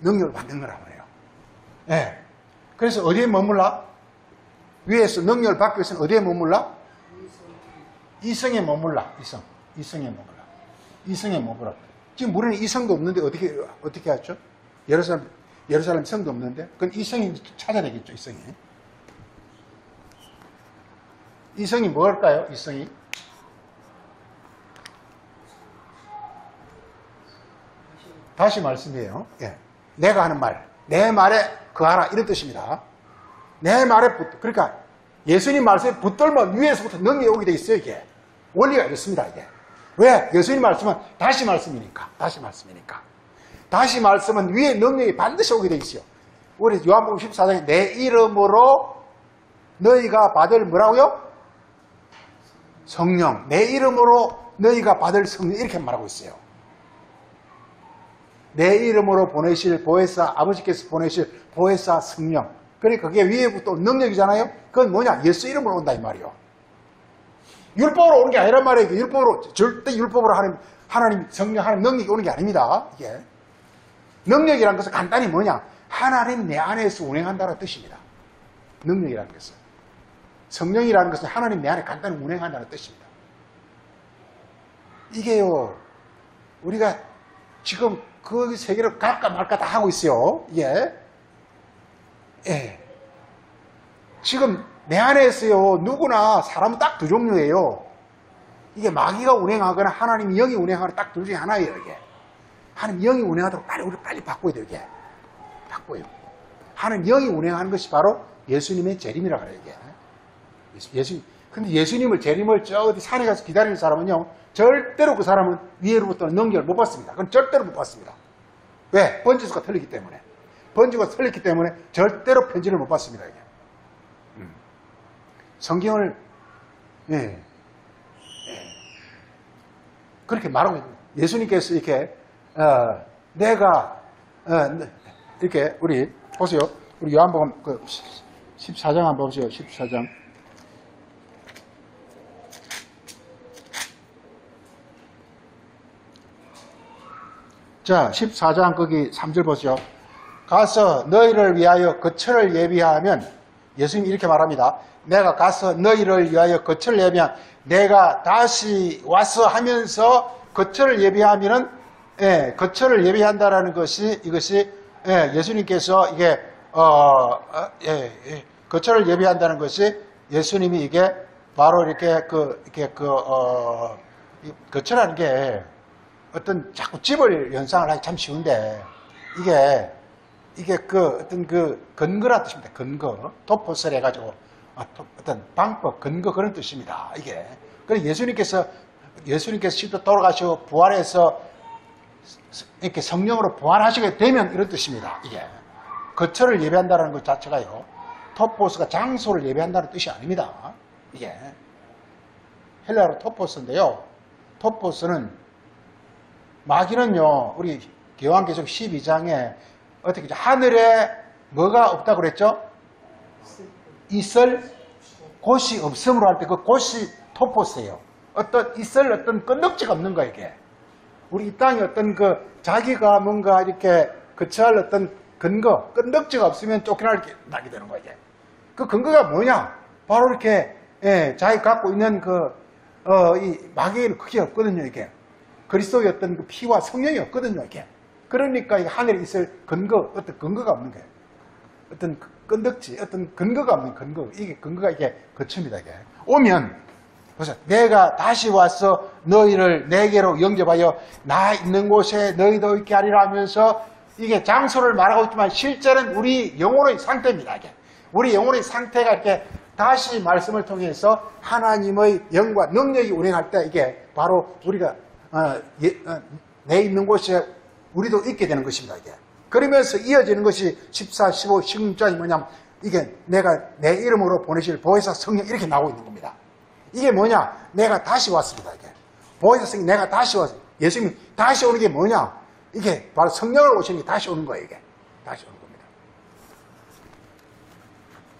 능력을 받는 거란 말이에요. 그래서 어디에 머물라? 위에서 능력을 받기 위해서는 어디에 머물라? 이성에 머물라. 이성에 머물라. 지금 우리는 이성도 없는데 어떻게 하죠? 예루살렘 성도 없는데? 그건 이성이 찾아야 되겠죠, 이성이 뭘까요? 이성이? 다시 말씀이에요. 내가 하는 말, 내 말에 거하라, 이런 뜻입니다. 내 말에 그러니까 예수님 말씀에 붙들면 위에서부터 능력이 오게 돼 있어요, 이게. 원리가 이렇습니다, 이게. 왜? 예수님 말씀은 다시 말씀이니까. 다시 말씀은 위에 능력이 반드시 오게 돼 있어요. 우리 요한복음 14장에 내 이름으로 너희가 받을 뭐라고요? 성령. 내 이름으로 너희가 받을 성령. 이렇게 말하고 있어요. 내 이름으로 보내실 보혜사, 아버지께서 보내실 보혜사 성령. 그러니까 그게 위에부터 능력이잖아요. 그건 뭐냐? 예수 이름으로 온다 이 말이요. 율법으로 오는 게 아니란 말이에요. 율법으로, 절대 율법으로 하나님 성령, 하나님 능력이 오는 게 아닙니다. 이게. 능력이라는 것은 간단히 뭐냐? 하나님 내 안에서 운행한다는 뜻입니다. 능력이라는 것은. 성령이라는 것은 하나님 내 안에 간단히 운행한다는 뜻입니다. 이게요, 우리가 지금 그 세계를 갈까 말까 다 하고 있어요. 지금 내 안에서요, 누구나 사람은 딱 두 종류예요. 이게 마귀가 운행하거나 하나님 영이 운행하거나 딱 둘 중에 하나예요, 이게. 하나님 영이 운행하도록 빨리 바꿔야 돼요, 이게. 바꿔요. 하나님 영이 운행하는 것이 바로 예수님의 재림이라고 그래요, 이게. 근데 예수님을 재림을 저 어디 산에 가서 기다리는 사람은요, 절대로 그 사람은 위에로부터는 능력을 못 받습니다. 그건 절대로 못 받습니다. 왜? 번지수가 틀리기 때문에. 번지수가 틀리기 때문에 절대로 편지를 못 받습니다, 이게. 성경을, 그렇게 말하고 있는 거예요. 예수님께서 이렇게, 이렇게, 우리, 보세요. 우리 요한복음, 14장 한번 보세요. 14장. 자, 14장 거기 3절 보세요. 가서 너희를 위하여 거처를 예비하면, 예수님이 이렇게 말합니다. 내가 가서 너희를 위하여 거처를 예비하면, 내가 다시 와서 하면서 거처를 예비하면은, 거처를 예비한다라는 것이, 이것이, 예수님께서 이게, 거처를 예비한다는 것이 예수님이 이게 바로 이렇게 거처라는 게 어떤 자꾸 집을 연상을 하기 참 쉬운데, 이게 어떤 근거라는 뜻입니다. 근거. 토포스를 해가지고, 어떤 방법, 근거 그런 뜻입니다. 이게. 그래서 예수님께서 십자 돌아가시고 부활해서 이렇게 성령으로 부활하시게 되면 이런 뜻입니다. 이게. 거처를 예배한다는 것 자체가요. 토포스가 장소를 예배한다는 뜻이 아닙니다. 이게. 헬라어로 토포스인데요. 토포스는 마귀는요, 우리 요한계시록 12장에 어떻게 하늘에 뭐가 없다고 그랬죠? 있을 곳이 없음으로 할 때 그 곳이 토포스예요. 어떤 끈덕지가 없는 거예요, 이게. 우리 이 땅에 어떤 자기가 뭔가 이렇게 거처할 어떤 근거, 끈덕지가 없으면 쫓겨나게 되는 거예요, 이게. 그 근거가 뭐냐? 바로 이렇게, 자기가 갖고 있는 이 마귀에는 그게 없거든요, 이게. 그리스도의 어떤 그 피와 성령이 없거든요, 이게. 그러니까 하늘에 있을 근거, 어떤 근거가 없는 거예요. 어떤 끈덕지, 어떤 근거가 없는 근거. 이게 근거가 이게 거칩니다, 이게. 오면, 보세요. 내가 다시 와서 너희를 내게로 영접하여 나 있는 곳에 너희도 있게 하리라 하면서 이게 장소를 말하고 있지만 실제는 우리 영혼의 상태입니다, 이게. 우리 영혼의 상태가 이렇게 다시 말씀을 통해서 하나님의 영과 능력이 운행할 때 이게 바로 우리가 내 있는 곳에 우리도 있게 되는 것입니다. 이게. 그러면서 이어지는 것이 14, 15, 16장이 뭐냐면 이게 내가 내 이름으로 보내실 보혜사 성령 이렇게 나오고 있는 겁니다. 이게 뭐냐? 내가 다시 왔습니다. 이게. 보혜사 성령 내가 다시 왔습니다. 예수님이 다시 오는 게 뭐냐? 이게 바로 성령을 오시는 게 다시 오는 거예요. 이게. 다시 오는 겁니다.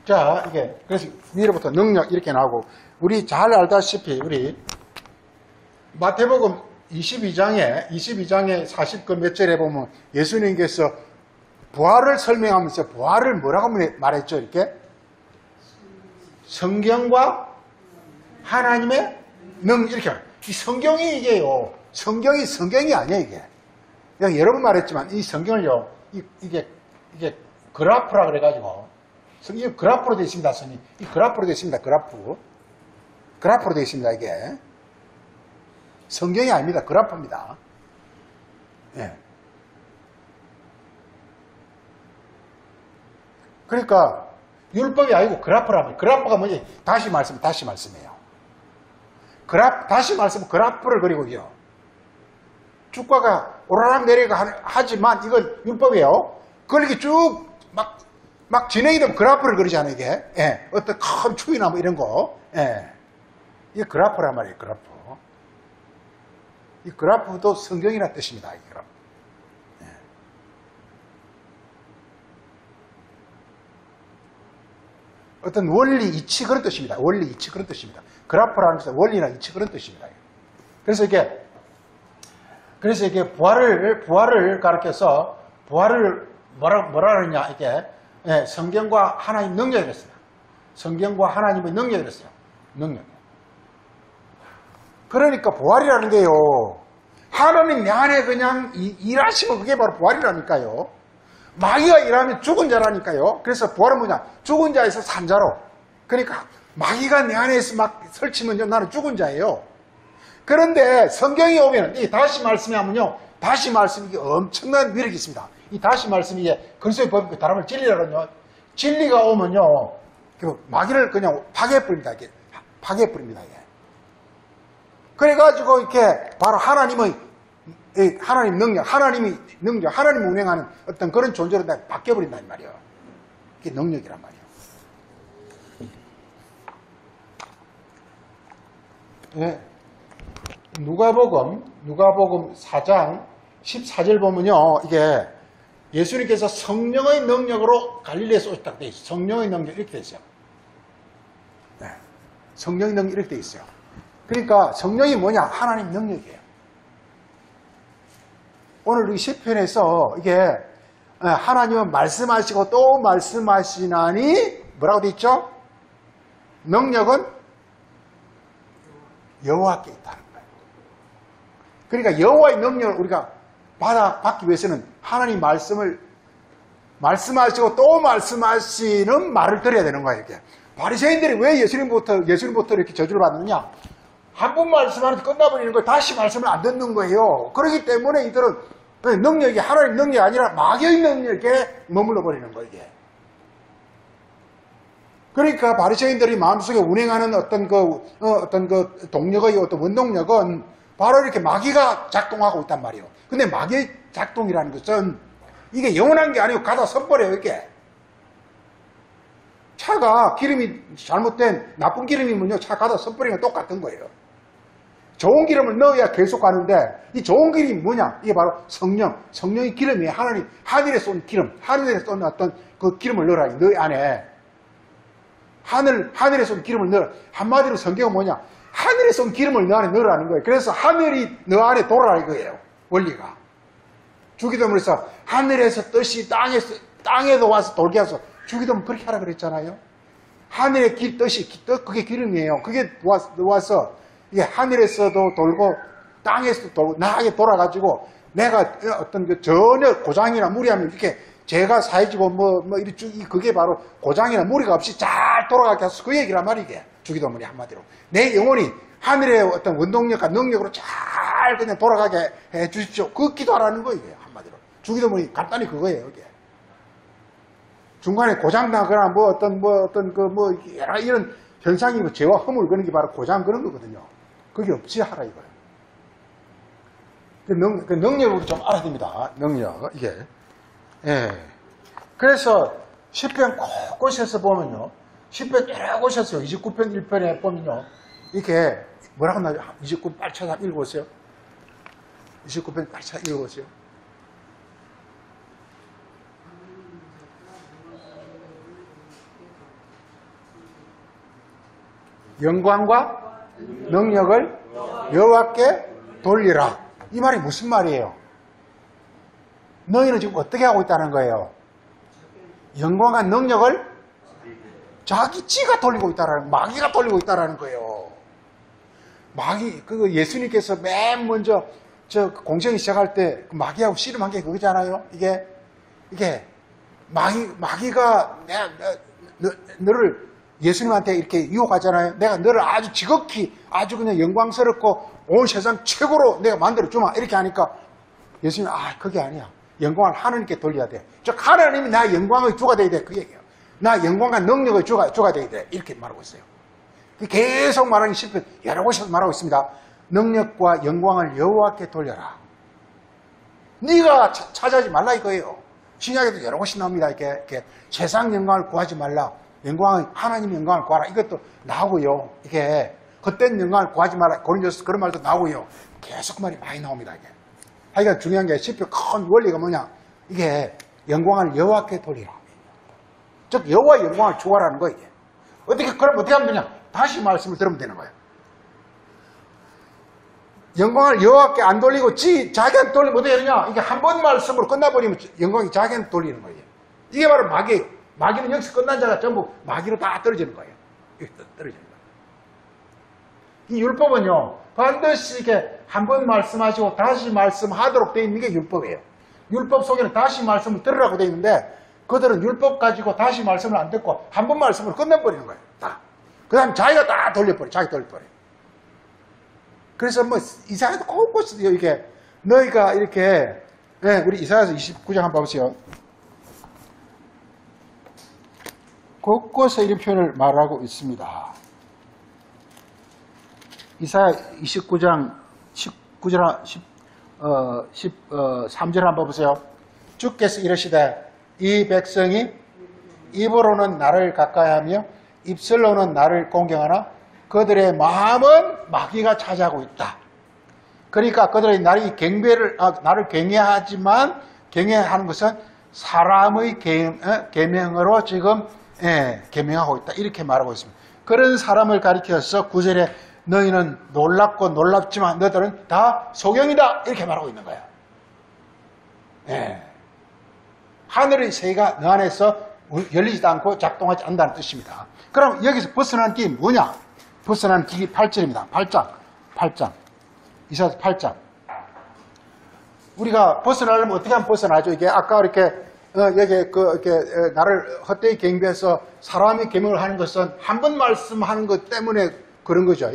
자, 이게 그래서 위로부터 능력 이렇게 나오고 우리 잘 알다시피 우리 마태복음 22장에 40권 몇 절에 보면 예수님께서 부활을 설명하면서 부활을 뭐라고 말했죠? 이렇게 성경과 하나님의 이렇게 이 성경이 이게요. 성경이 아니에요. 이게 그냥 여러 번 말했지만 이 성경을요. 이게 그래프라 그래가지고 성경 그래프로 되어 있습니다. 선이 이 그래프로 되어 있습니다. 그래프로 되어 있습니다. 이게 성경이 아닙니다. 그래프입니다. 예. 그러니까 율법이 아니고 그래프라면 그래프가 뭐지? 다시 말씀이에요. 다시 말씀 그래프를 그리고요. 주가가 오르락 내리락 하지만 이건 율법이에요. 그걸 이렇게 쭉 막 진행이 되면 그래프를 그리잖아요. 이게 예. 어떤 큰 추이나 뭐 이런 거. 예. 이게 그래프란 말이에요. 그래프. 이 그래프도 성경이라는 뜻입니다. 이 그래프. 예. 어떤 원리, 이치 그런 뜻입니다. 원리, 이치 그런 뜻입니다. 그래프라는 것은 원리나 이치 그런 뜻입니다. 그래서 이게 부활을 가르쳐서 부활을 뭐라 그러냐 이게 예, 성경과 하나님 능력이었어요. 성경과 하나님의 능력이었어요. 능력. 그러니까 부활이라는 게요. 하나님 내 안에 그냥 일하시면 그게 바로 부활이라니까요. 마귀가 일하면 죽은 자라니까요. 그래서 부활은 뭐냐? 죽은 자에서 산 자로. 그러니까 마귀가 내 안에서 막 설치면요. 나는 죽은 자예요. 그런데 성경이 오면 이 다시 말씀이 하면요. 다시 말씀이 엄청난 위력이 있습니다. 이 다시 말씀이 이게 그리스도의 법이 그 다름을 진리라거든요. 진리가 오면요. 마귀를 그냥 파괴해버립니다. 이게 파괴해버립니다. 이게. 그래가지고 이렇게 바로 하나님 능력, 하나님이 운행하는 어떤 그런 존재로 바뀌어버린단 말이에요. 그게 능력이란 말이에요. 네. 누가복음 4장 14절 보면요. 이게 예수님께서 성령의 능력으로 갈릴리에서 오셨다고 되어 있어요. 성령의 능력 이렇게 되어 있어요. 네. 성령의 능력 이렇게 되어 있어요. 그러니까 성령이 뭐냐? 하나님 능력이에요. 오늘 이 시편에서 이게 하나님은 말씀하시고 또 말씀하시나니 뭐라고 되어 있죠? 능력은 여호와께 있다는 거예요. 그러니까 여호와의 능력을 우리가 받기 위해서는 하나님 말씀하시고 또 말씀하시는 말을 들어야 되는 거예요. 이렇게. 바리새인들이 왜 예수님부터 이렇게 저주를 받느냐? 한 번 말씀하는데 끝나버리는 거예요. 다시 말씀을 안 듣는 거예요. 그렇기 때문에 이들은 능력이 하나님 능력이 아니라 마귀의 능력에 머물러 버리는 거예요. 이게. 그러니까 바리새인들이 마음속에 운행하는 어떤 그 동력의 어떤 원동력은 바로 이렇게 마귀가 작동하고 있단 말이에요. 근데 마귀의 작동이라는 것은 이게 영원한 게 아니고 가다 선버려요. 이게. 차가 기름이 잘못된 나쁜 기름이면요. 차 가다 선버리는 건 똑같은 거예요. 좋은 기름을 넣어야 계속 가는데 이 좋은 기름이 뭐냐? 이게 바로 성령의 기름이에요. 하늘에서 온 기름, 하늘에서 온 어떤 그 기름을 넣어라. 너희 안에 하늘에서 온 기름을 넣어라. 한마디로 성경은 뭐냐? 하늘에서 온 기름을 너 안에 넣으라는 거예요. 그래서 하늘이 너 안에 돌아라 이거예요. 원리가. 주기도문에서 하늘에서 뜻이 땅에도 와서 돌게 해서 주기도문 그렇게 하라 그랬잖아요. 하늘의 뜻이 그게 기름이에요. 그게 와서 이게 하늘에서도 돌고 땅에서도 돌고 나하게 돌아가지고 내가 어떤 그 전혀 고장이나 무리하면 이렇게 죄가 사해지고 그게 바로 고장이나 무리가 없이 잘 돌아가게 해서 그 얘기란 말이게. 주기도문이 한마디로. 내 영혼이 하늘의 어떤 원동력과 능력으로 잘 그냥 돌아가게 해 주십시오. 그 기도하라는 거예요. 한마디로. 주기도문이 간단히 그거예요. 이게. 중간에 고장나거나 여러 이런 현상이 죄와 허물 그런 게 바로 고장 그런 거거든요. 그게 없지 하라 이거예요. 그 능력을 좀 알아야 됩니다. 능력, 이게. 예. 그래서 10편 곳곳에서 보면요. 10편 여러 곳에서 29편 1편에 보면요. 이게 뭐라고 나죠? 29편 빨리 찾아 읽어보세요. 29편 빨리 찾아 읽어보세요. 영광과 능력을 여호와께 돌리라. 이 말이 무슨 말이에요? 너희는 지금 어떻게 하고 있다는 거예요? 영광과 능력을 지가 돌리고 있다라는, 마귀가 돌리고 있다라는 거예요. 마귀, 예수님께서 맨 먼저 공생이 시작할 때 마귀하고 씨름한 게 그거잖아요. 이게 마귀가 너를 예수님한테 이렇게 유혹하잖아요. 내가 너를 아주 지극히 아주 그냥 영광스럽고 온 세상 최고로 내가 만들어주마. 이렇게 하니까 예수님이 그게 아니야. 영광을 하나님께 돌려야 돼. 즉 하나님이 나 영광의 주가 돼야 돼. 그 얘기예요. 나 영광과 능력의 주가 돼야 돼. 이렇게 말하고 있어요. 계속 말하기 쉽게 여러 곳에서 말하고 있습니다. 능력과 영광을 여호와께 돌려라. 네가 찾아하지 말라 이거예요. 신약에도 여러 곳이 나옵니다. 이렇게 세상 영광을 구하지 말라. 하나님 영광을 구하라. 이것도 나오고요. 이게 헛된 영광을 구하지 마라. 고린도서 그런 말도 나오고요. 계속 그 말이 많이 나옵니다. 이게. 하여간 중요한 게 시편 큰 원리가 뭐냐? 이게 영광을 여호와께 돌리라. 즉 여호와의 영광을 추구하라는 거예요. 그럼 어떻게 하면 되냐? 다시 말씀을 들으면 되는 거예요. 영광을 여호와께 안 돌리고 자기한테 돌리면 어떻게 되느냐? 이게 한 번 말씀으로 끝나버리면 영광이 자기한테 돌리는 거예요. 이게 바로 마귀예요. 마귀는 여기서 끝난 자가 전부 마귀로 다 떨어지는 거예요. 떨어지는 거예요. 이 율법은요, 반드시 이렇게 한 번 말씀하시고 다시 말씀하도록 되어 있는 게 율법이에요. 율법 속에는 다시 말씀을 들으라고 되어 있는데, 그들은 율법 가지고 다시 말씀을 안 듣고 한 번 말씀을 끝내버리는 거예요. 그 다음 자기가 다 자기 돌려버려요. 그래서 이사야도 곳곳에 이게, 너희가 이렇게, 우리 이사야서 29장 한번 봐보세요. 곳곳에 이런 표현을 말하고 있습니다. 이사야 29장 13절 한번 보세요. 주께서 이르시되 이 백성이 입으로는 나를 가까이하며 입술로는 나를 공경하나 그들의 마음은 마귀가 차지하고 있다. 그러니까 그들의 나를 경외하지만 경외하는 것은 사람의 계명으로 지금 계명하고 있다. 이렇게 말하고 있습니다. 그런 사람을 가리켜서 9절에 너희는 놀랍고 놀랍지만 너희들은 다 소경이다. 이렇게 말하고 있는 거야. 하늘의 세계가 너 안에서 열리지도 않고 작동하지 않는다는 뜻입니다. 그럼 여기서 벗어나는 길이 뭐냐? 벗어나는 길이 8절입니다. 8장. 이사야서 8장. 우리가 벗어나려면 어떻게 하면 벗어나죠? 이게 아까 이렇게 나를 헛되이 경배해서 사람이 계명을 하는 것은 한 번 말씀하는 것 때문에 그런 거죠.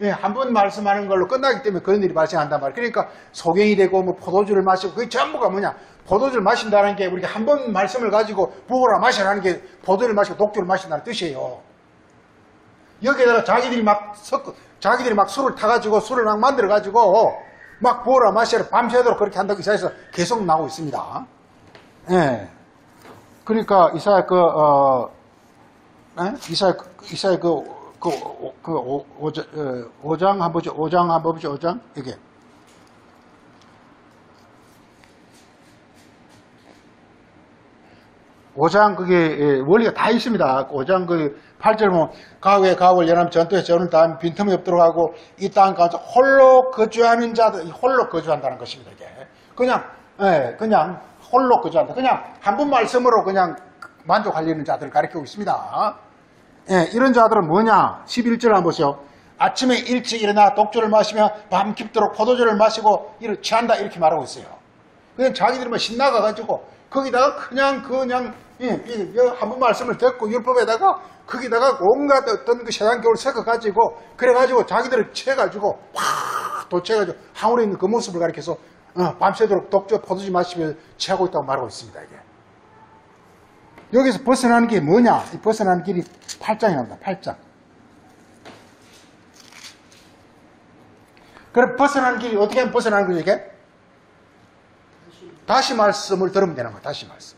한 번 말씀하는 걸로 끝나기 때문에 그런 일이 발생한단 말이에요. 그러니까 소경이 되고 포도주를 마시고 그게 전부가 뭐냐? 포도주를 마신다는 게 우리가 한 번 말씀을 가지고 부어라 마시라는 게 포도주를 마시고 독주를 마신다는 뜻이에요. 여기에다가 자기들이 막 술을 타가지고 술을 막 만들어가지고 막 부어라 마시라 밤새도록 그렇게 한다고 이사야에서 계속 나오고 있습니다. 그러니까 이사야 이사야 5장 한번 보죠. 5장 한번 보죠. 5장 이게 5장 그게 원리가 다 있습니다. 5장 8절 보면 가을 여름 전투에 저는 다음 빈틈이 없도록 하고 이 땅 가운데 홀로 거주하는 자들 홀로 거주한다는 것입니다. 이게 그냥 홀로 거주한다. 그냥 한 번 말씀으로 그냥 만족하려는 자들을 가리키고 있습니다. 이런 자들은 뭐냐? 11절 한번 보세요. 아침에 일찍 일어나 독주를 마시며 밤 깊도록 포도주를 마시고 이를 취한다. 이렇게 말하고 있어요. 그냥 자기들만 신나가가지고 거기다가 그냥 한 번 말씀을 듣고 율법에다가 거기다가 온갖 어떤 그 세상 교를 섞어가지고 그래가지고 자기들을 채가지고 확 도채가지고 항울에 있는 그 모습을 가리켜서 밤새도록 독주 포도주 마시며 취하고 있다고 말하고 있습니다. 이게 여기서 벗어나는 게 뭐냐? 이 벗어나는 길이 8장이 나옵니다. 8장. 그럼 벗어나는 길이 어떻게 하면 벗어나는 거죠, 이게? 다시 말씀을 들으면 되는 거예요. 다시 말씀.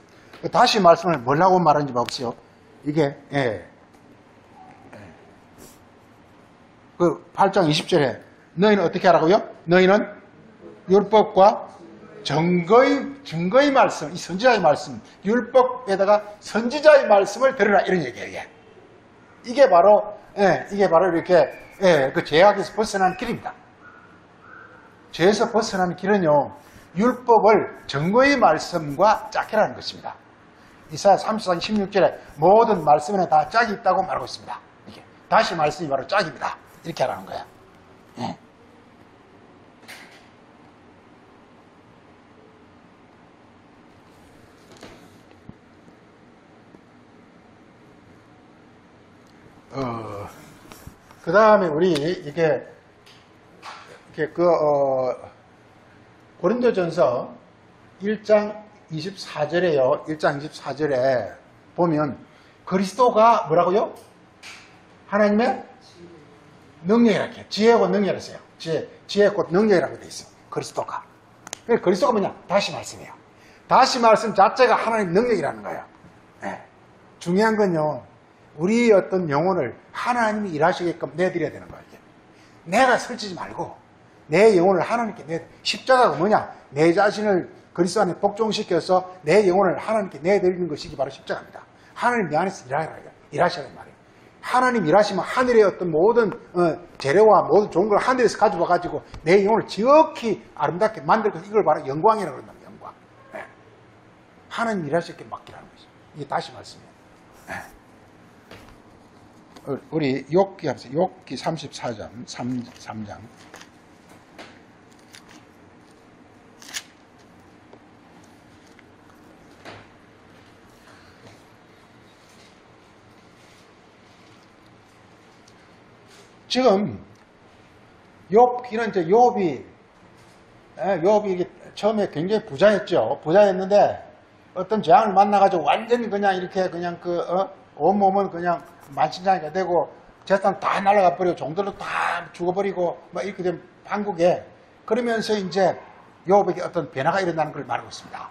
다시 말씀을 뭐라고 말하는지 봐보세요. 이게, 그 8장 20절에 너희는 어떻게 하라고요? 너희는 율법과 증거의 말씀, 이 선지자의 말씀, 율법에다가 선지자의 말씀을 들으라 이런 얘기예요. 이게 바로 이렇게 그 죄악에서 벗어나는 길입니다. 죄에서 벗어나는 길은요, 율법을 증거의 말씀과 짝이라는 것입니다. 이사야 34장 16절에 모든 말씀에는 다 짝이 있다고 말하고 있습니다. 이게 다시 말씀이 바로 짝입니다. 이렇게 하라는 거야. 예. 그 다음에 우리 고린도전서 1장 24절에요. 1장 24절에 보면 그리스도가 뭐라고요? 하나님의 능력이라고 해요. 지혜고 능력이라고 해요. 지혜 곧 능력이라고 되어 있어요. 그리스도가. 그리스도가 뭐냐? 다시 말씀이에요. 다시 말씀 자체가 하나님 능력이라는 거예요. 네. 중요한 건요, 우리 어떤 영혼을 하나님이 일하시게끔 내드려야 되는 거예요. 이게. 내가 설치지 말고 내 영혼을 하나님께 십자가가 뭐냐? 내 자신을 그리스도 안에 복종시켜서 내 영혼을 하나님께 내드리는 것이 바로 십자가입니다. 하나님 내 안에서 일하시라는 말이에요. 하나님 일하시면 하늘의 어떤 모든 재료와 모든 좋은 걸 하늘에서 가져와가지고 내 영혼을 지극히 아름답게 만들고 이걸 바로 영광이라고 그런다. 영광. 네. 하나님 일하시게 맡기라는 것이죠. 이게 다시 말씀이에요. 네. 우리 욥기 합시다. 욥기 34장 3장. 지금 욥기는 이제 욥이 처음에 굉장히 부자였죠. 부자였는데 어떤 재앙을 만나가지고 완전히 그냥 이렇게 그냥 온몸은 그냥 만신창이가 되고 재산 다 날아가 버리고 종들도 다 죽어버리고 막 이렇게 된 한국에, 그러면서 이제 욥에게 어떤 변화가 일어나는 걸 말하고 있습니다.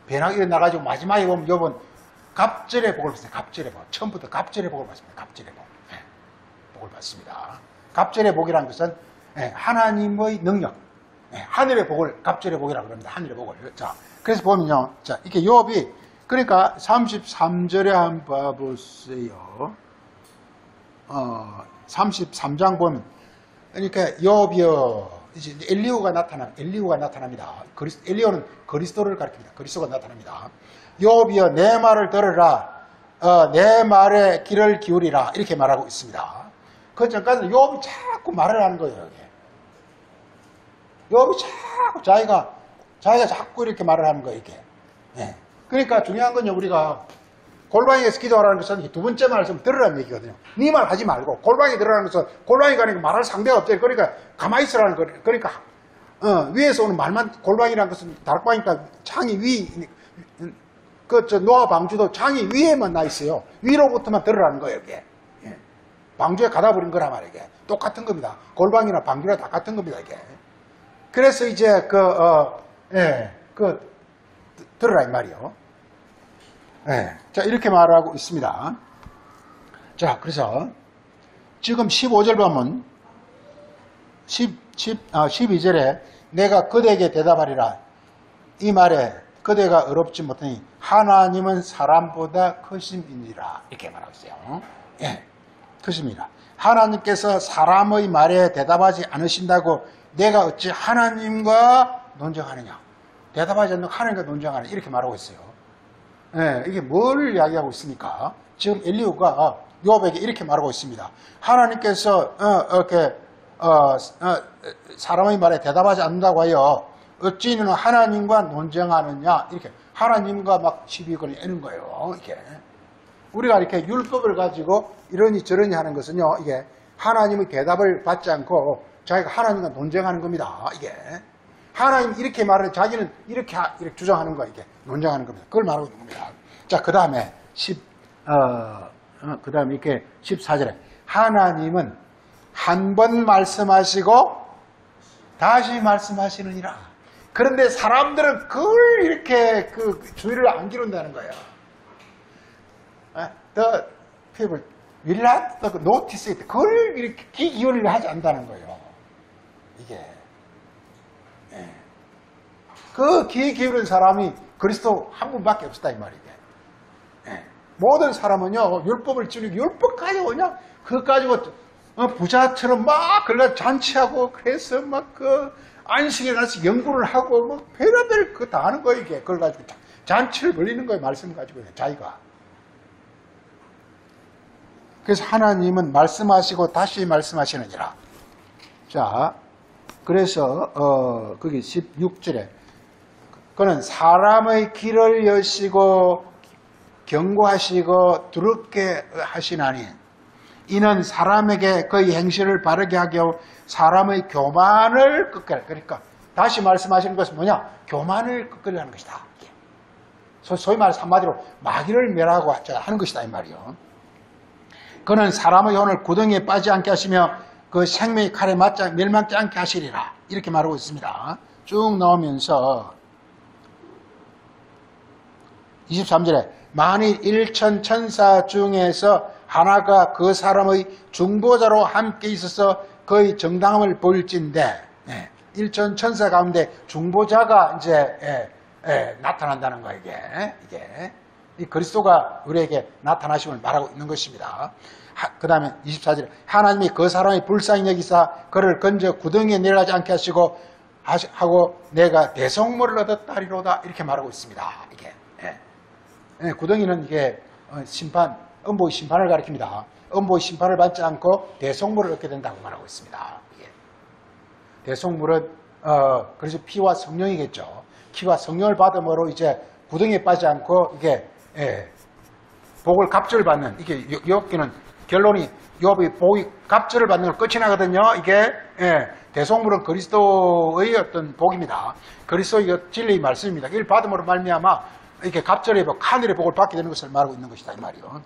변화가 일어나가지고 마지막에 보면 욥은 갑절의 복을 받습니다. 갑절의 복. 처음부터 갑절의 복을 받습니다. 갑절의 복. 복을 받습니다. 갑절의 복이라는 것은 하나님의 능력, 하늘의 복을 갑절의 복이라고 합니다. 하늘의 복을. 자, 그래서 보면요, 자, 이렇게 욥이, 그러니까 33절에 한번 봐보세요. 33장 보면, 그러니까 욥이요, 이제 엘리후가 나타납니다. 엘리후는 그리스도를 가리킵니다. 그리스도가 나타납니다. 욥이요, 내 말을 들으라, 내 말에 귀를 기울이라, 이렇게 말하고 있습니다. 그 전까지는 욥이 자꾸 말을 하는 거예요. 여기. 욥이 자꾸 자기가 자꾸 이렇게 말을 하는 거예요. 이게. 네. 그러니까 중요한 건요, 우리가 골방에서 기도하라는 것은 두 번째 말씀 들으라는 얘기거든요. 네 말 하지 말고 골방에 들으라는 것은 골방에 가니까 말할 상대가 없죠. 그러니까 가만히 있으라는 거예요. 그러니까 위에서 오는 말만, 골방이라는 것은 다락방이니까 창이 노아 방주도 창이 위에만 나 있어요. 위로부터만 들으라는 거예요. 이게. 방주에 가다 버린 거란 말이에요. 이게. 똑같은 겁니다. 골방이나 방주나 다 같은 겁니다. 이게. 그래서 이제 들으라 이 말이요. 자, 이렇게 말하고 있습니다. 자, 그래서 지금 15절 보면 12절에 내가 그대에게 대답하리라. 이 말에 그대가 어렵지 못하니 하나님은 사람보다 크심이니라. 이렇게 말하고 있어요. 크십니다. 하나님께서 사람의 말에 대답하지 않으신다고 내가 어찌 하나님과 논쟁하느냐. 대답하지 않는 하나님과 논쟁하느냐. 이렇게 말하고 있어요. 이게 뭘 이야기하고 있습니까? 지금 엘리후가 욥에게 이렇게 말하고 있습니다. 하나님께서 사람의 말에 대답하지 않는다고 하여 어찌 너는 하나님과 논쟁하느냐. 이렇게 하나님과 막 시비 걸리는 거예요. 이게. 우리가 이렇게 율법을 가지고 이러니 저러니 하는 것은요, 이게 하나님의 대답을 받지 않고 자기가 하나님과 논쟁하는 겁니다. 이게. 하나님 이렇게 말을 자기는 이렇게 주장하는 거야. 이게 논쟁하는 겁니다. 그걸 말하고 있는 겁니다. 자, 그 다음에 그 다음에 이렇게 14절에 하나님은 한 번 말씀하시고 다시 말씀하시느니라. 그런데 사람들은 그걸 이렇게 그 주의를 안 기른다는 거예요. The people will not notice it. 그걸 이렇게 귀 기울이려 하지 않는다는 거예요. 이게. 그 귀 기울인 사람이 그리스도 한 분밖에 없었다 이 말이게. 모든 사람은요 율법을 지키고 율법까지 그냥 그거 가지고 부자처럼 막 그걸 잔치하고 그래서 막 그 안식에 가서 연구를 하고 뭐 별의별 그거 다 하는 거예요 이게. 그걸 가지고 잔치를 벌리는 거예요. 말씀 가지고 자기가. 그래서 하나님은 말씀하시고 다시 말씀하시느니라. 자, 그래서 거기 16절에 그는 사람의 길을 여시고 경고하시고 두렵게 하시나니 이는 사람에게 그의 행실을 바르게 하게 하고 사람의 교만을 꺾으라. 그러니까 다시 말씀하시는 것은 뭐냐? 교만을 꺾으려 하는 것이다. 소위 말해서 한마디로 마귀를 멸하고 하는 것이다 이 말이요. 그는 사람의 혼을 구덩이에 빠지지 않게 하시며 그 생명의 칼에 맞지 멸망치 않게 하시리라. 이렇게 말하고 있습니다. 쭉 나오면서 23절에 만일 일천 천사 중에서 하나가 그 사람의 중보자로 함께 있어서 그의 정당함을 볼진대. 일천 천사 가운데 중보자가 이제 나타난다는 거예요. 이게 이 그리스도가 우리에게 나타나심을 말하고 있는 것입니다. 그 다음에 24절에 하나님이 그 사람의 불쌍히 여기사 그를 건져 구덩이에 내려가지 않게 하고 내가 대성물을 얻었다리로다. 이렇게 말하고 있습니다. 이게 구덩이는 이게 심판, 음보의 심판을 가리킵니다. 음보의 심판을 받지 않고 대성물을 얻게 된다고 말하고 있습니다. 대성물은 그래서 피와 성령이겠죠. 피와 성령을 받음으로 이제 구덩이에 빠지지 않고 이게 복을 갑절을 받는 이게 욥기는 결론이 욥이 복이 갑절을 받는 걸 끝이 나거든요. 이게 대성물은 그리스도의 어떤 복입니다. 그리스도의 진리의 말씀입니다. 이를 받음으로 말미암아 이렇게 갑절의 복, 하늘의 복을 받게 되는 것을 말하고 있는 것이다 이 말이요.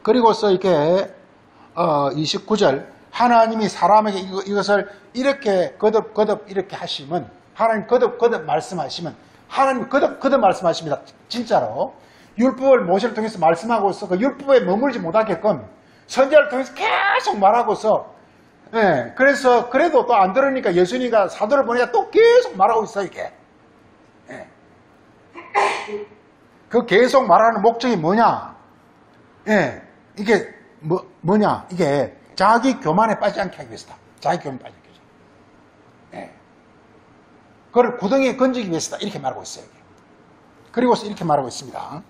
그리고서 이렇게 29절 하나님이 사람에게 이것을 이렇게 거듭 이렇게 하시면 하나님 거듭 말씀하시면 하나님 거듭 말씀하십니다. 진짜로 율법을 모세를 통해서 말씀하고서 그 율법에 머물지 못하게끔 선지자를 통해서 계속 말하고서 그래서 그래도 또 안 들으니까 예수님이 사도를 보내가 또 계속 말하고 있어요 이게. 그 계속 말하는 목적이 뭐냐? 이게 뭐냐? 이게 자기 교만에 빠지지 않게 하기 위해서다. 자기 교만에 빠지지 않게 위해서. 그걸 구덩이에 건지기 위해서다. 이렇게 말하고 있어요. 그리고서 이렇게 말하고 있습니다.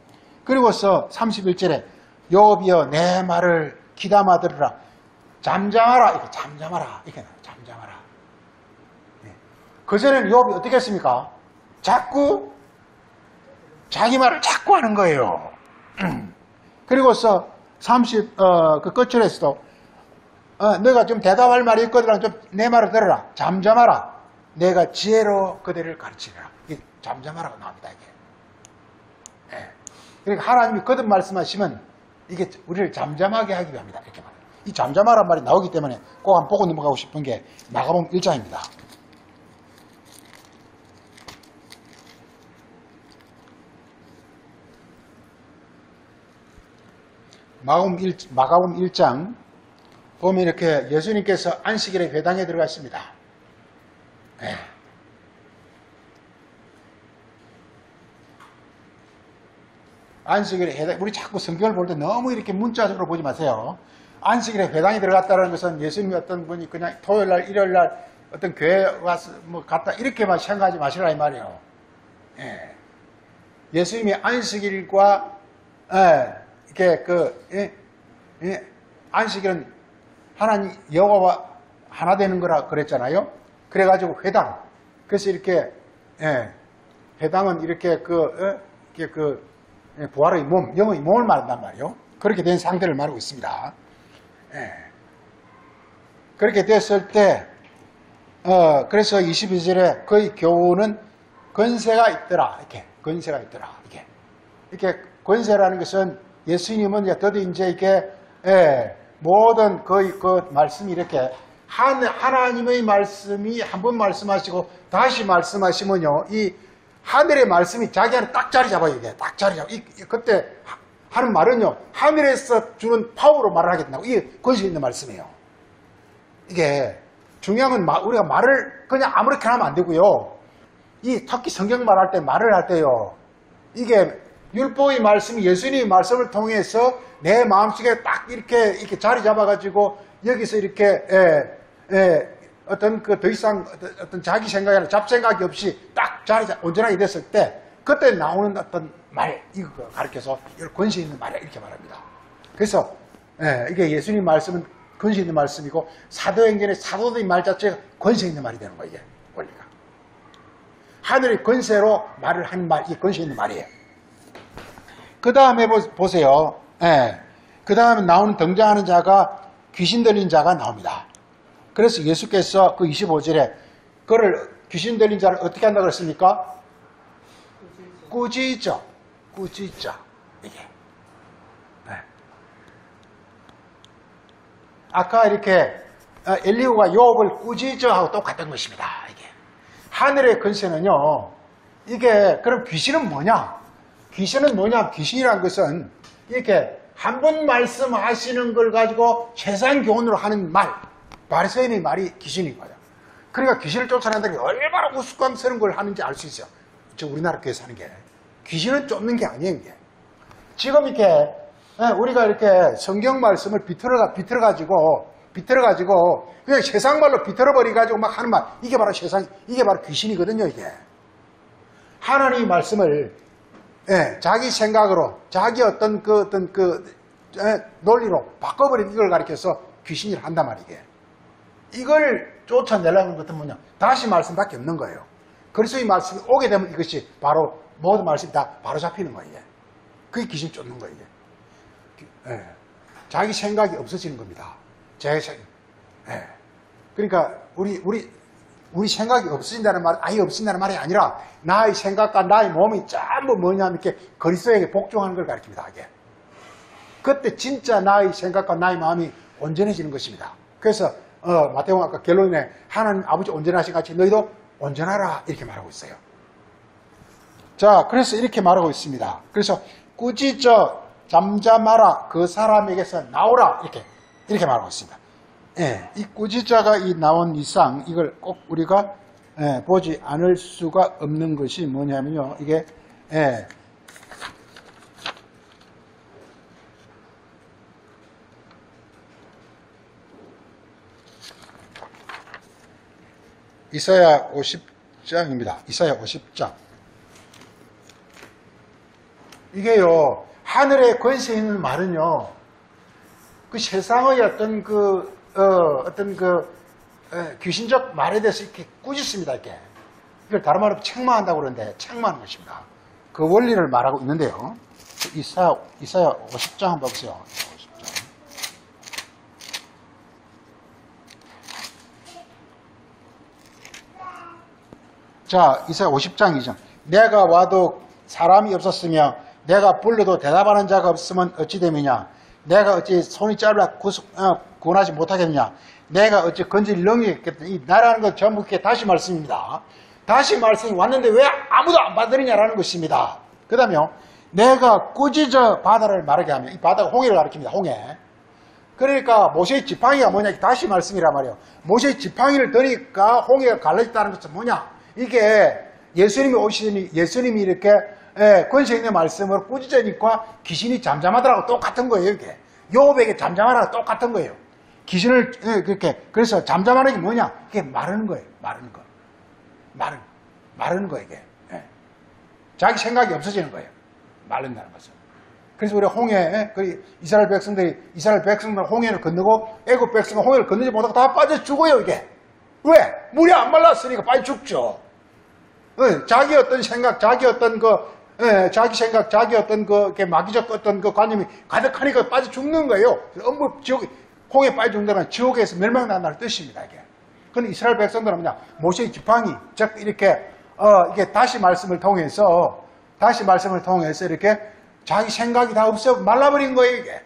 그리고서 31절에 욥이여 내 말을 귀담아 들으라. 잠잠하라. 이렇게 잠잠하라. 이렇게 잠잠하라. 그전에는 욥이 어떻게 했습니까? 자꾸 자기 말을 자꾸 하는 거예요. 그리고서 그 끝줄에서도 너가 좀 대답할 말이 있거든 좀 내 말을 들어라. 잠잠하라. 내가 지혜로 그대를 가르치리라. 잠잠하라고 나옵니다. 이게. 그러니까 하나님이 거듭 말씀하시면 이게 우리를 잠잠하게 하기 위함이다. 이렇게 말해요. 이 잠잠하란 말이 나오기 때문에 꼭 한번 보고 넘어가고 싶은 게 마가복음 1장입니다. 마가복음 1장 보면 이렇게 예수님께서 안식일에 회당에 들어갔습니다. 안식일에 회당, 우리 자꾸 성경을 볼 때 너무 이렇게 문자적으로 보지 마세요. 안식일에 회당에 들어갔다는 것은 예수님이 어떤 분이 그냥 토요일날, 일요일날 어떤 교회 와서 뭐 갔다 이렇게만 생각하지 마시라 이 말이에요. 예수님이 안식일과 이렇게 안식일은 하나님 여호와와 하나 되는 거라 그랬잖아요. 그래가지고 회당. 그래서 이렇게 회당은 이렇게 부활의 몸, 영의 몸을 말한단 말이에요. 그렇게 된 상태를 말하고 있습니다. 그렇게 됐을 때 그래서 22절에 그의 교훈은 건세가 있더라. 이렇게 건세가 있더라. 이게 이렇게 권세라는 것은 예수님은 더디 이제 이게 모든 거의 그 말씀이 이렇게 하나님의 말씀이 한 번 말씀하시고 다시 말씀하시면요, 이 하늘의 말씀이 자기 안에 딱 자리 잡아요. 이게 딱 자리 잡아. 그때 하는 말은요, 하늘에서 주는 파워로 말을 하겠다고. 이게 권세 있는 말씀이에요. 이게 중요한 건 우리가 말을 그냥 아무렇게나 하면 안 되고요. 특히 성경 말할 때 말을 할 때요, 이게 율법의 말씀이 예수님의 말씀을 통해서 내 마음속에 딱 이렇게 자리 잡아가지고 여기서 이렇게 어떤 그 더 이상 어떤 자기 생각이 아니라 잡생각이 없이 딱 자리 온전하게 됐을 때 그때 나오는 어떤 말, 이거 가르쳐서 이걸 권세 있는 말이야 이렇게 말합니다. 그래서 이게 예수님 말씀은 권세 있는 말씀이고 사도행전의 사도들의 말 자체가 권세 있는 말이 되는 거예요. 이게 원리가 하늘의 권세로 말을 하는 말, 이게 권세 있는 말이에요. 그 다음에 보세요. 그 다음에 등장하는 자가 귀신 들린 자가 나옵니다. 그래서 예수께서 그 25절에 그를 귀신 들린 자를 어떻게 한다고 그랬습니까? 꾸짖어. 이게. 아까 이렇게 엘리후가 요업을 꾸짖어 하고 똑같은 것입니다. 이게. 하늘의 권세는요, 이게, 그럼 귀신은 뭐냐? 귀신이란 것은 이렇게 한 번 말씀하시는 걸 가지고 세상 교훈으로 하는 말, 바리새인의 말이 귀신인 거예요. 그러니까 귀신을 쫓아낸다는 게 얼마나 우스꽝스러운 걸 하는지 알 수 있어요. 우리나라 교회에서 하는 게. 귀신은 쫓는 게 아니에요, 이게. 지금 이렇게 우리가 이렇게 성경 말씀을 비틀어가지고 그냥 세상 말로 비틀어버려가지고 막 하는 말, 이게 바로 귀신이거든요, 이게. 하나님의 말씀을 자기 생각으로, 자기 어떤 논리로 바꿔버린 이걸 가리켜서 귀신이라 한단 말이게. 이걸 쫓아내려는 것은 뭐냐? 다시 말씀밖에 없는 거예요. 그래서 이 말씀이 오게 되면 이것이 바로 모든 말씀이 다 바로 잡히는 거예요. 그게 귀신 쫓는 거예요. 자기 생각이 없어지는 겁니다. 그러니까 우리 생각이 없어진다는 말, 아예 없어진다는 말이 아니라 나의 생각과 나의 몸이 전부 뭐냐면 이렇게 그리스도에게 복종하는 걸 가리킵니다. 이게. 그때 진짜 나의 생각과 나의 마음이 온전해지는 것입니다. 그래서 마태복음 아까 결론에 하나님 아버지 온전하신 같이 너희도 온전하라 이렇게 말하고 있어요. 자, 그래서 이렇게 말하고 있습니다. 그래서 꾸짖어 잠잠하라 그 사람에게서 나오라 이렇게 말하고 있습니다. 이 꾸짖자가 나온 이상 이걸 꼭 우리가 보지 않을 수가 없는 것이 뭐냐면요. 이게 이사야 50장입니다. 이사야 50장. 이게요, 하늘의 권세 있는 말은요, 그 세상의 어떤 귀신적 말에 대해서 이렇게 꾸짖습니다, 이렇게. 이걸 다른 말로 책망한다고 그러는데, 책망하는 것입니다. 그 원리를 말하고 있는데요. 이사야 50장 한번 보세요. 50장. 자, 이사야 50장 2절. 내가 와도 사람이 없었으며 내가 불러도 대답하는 자가 없으면 어찌 됨이냐. 내가 어찌 손이 짧아 구원하지 못하겠느냐. 내가 어찌 건질 능력이 있겠느냐. 이 나라는 것 전부 그게 다시 말씀입니다. 다시 말씀이 왔는데 왜 아무도 안 받으느냐라는 것입니다. 그 다음에 내가 꾸짖어 바다를 마르게 하면, 이 바다가 홍해를 가리킵니다. 홍해. 그러니까 모세의 지팡이가 뭐냐. 다시 말씀이란 말이에요. 모세의 지팡이를 드니까 홍해가 갈라졌다는 것은 뭐냐. 이게 예수님이 오시니 예수님이 이렇게 권세 있는 말씀으로 꾸짖으니까 귀신이 잠잠하더라고 똑같은 거예요. 이게 요업에게 잠잠하라고 똑같은 거예요. 귀신을 그렇게 그래서 잠잠하는 게 뭐냐? 이게 마르는 거예요. 마르는 거. 마르는 거예요. 이게 자기 생각이 없어지는 거예요. 마른다는 것은. 그래서 우리 홍해 이스라엘 백성들 홍해를 건너고 애굽 백성은 홍해를 건너지 못하고 다 빠져 죽어요. 이게 왜? 물이 안 말랐으니까 빨리 죽죠. 자기 어떤 생각, 자기 어떤 마귀적 어떤 그 관념이 가득하니까 빠져 죽는 거예요. 홍해 빠져 죽는다는 지옥에서 멸망난다는 뜻입니다, 이게. 그런데 이스라엘 백성들은 뭐냐? 모세의 지팡이, 즉, 이게 다시 말씀을 통해서 이렇게, 자기 생각이 다 없어 말라버린 거예요, 이게.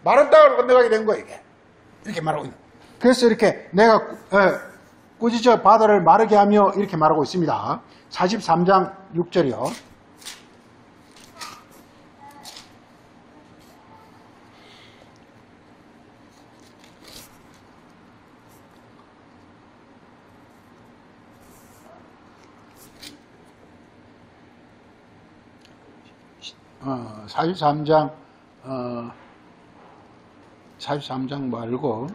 마른 땅으로 건너가게 된 거예요, 이게. 이렇게 말하고 있는. 그래서 이렇게 내가 꾸짖어 바다를 마르게 하며 이렇게 말하고 있습니다. 43장 6절이요. 어, 43장 말고,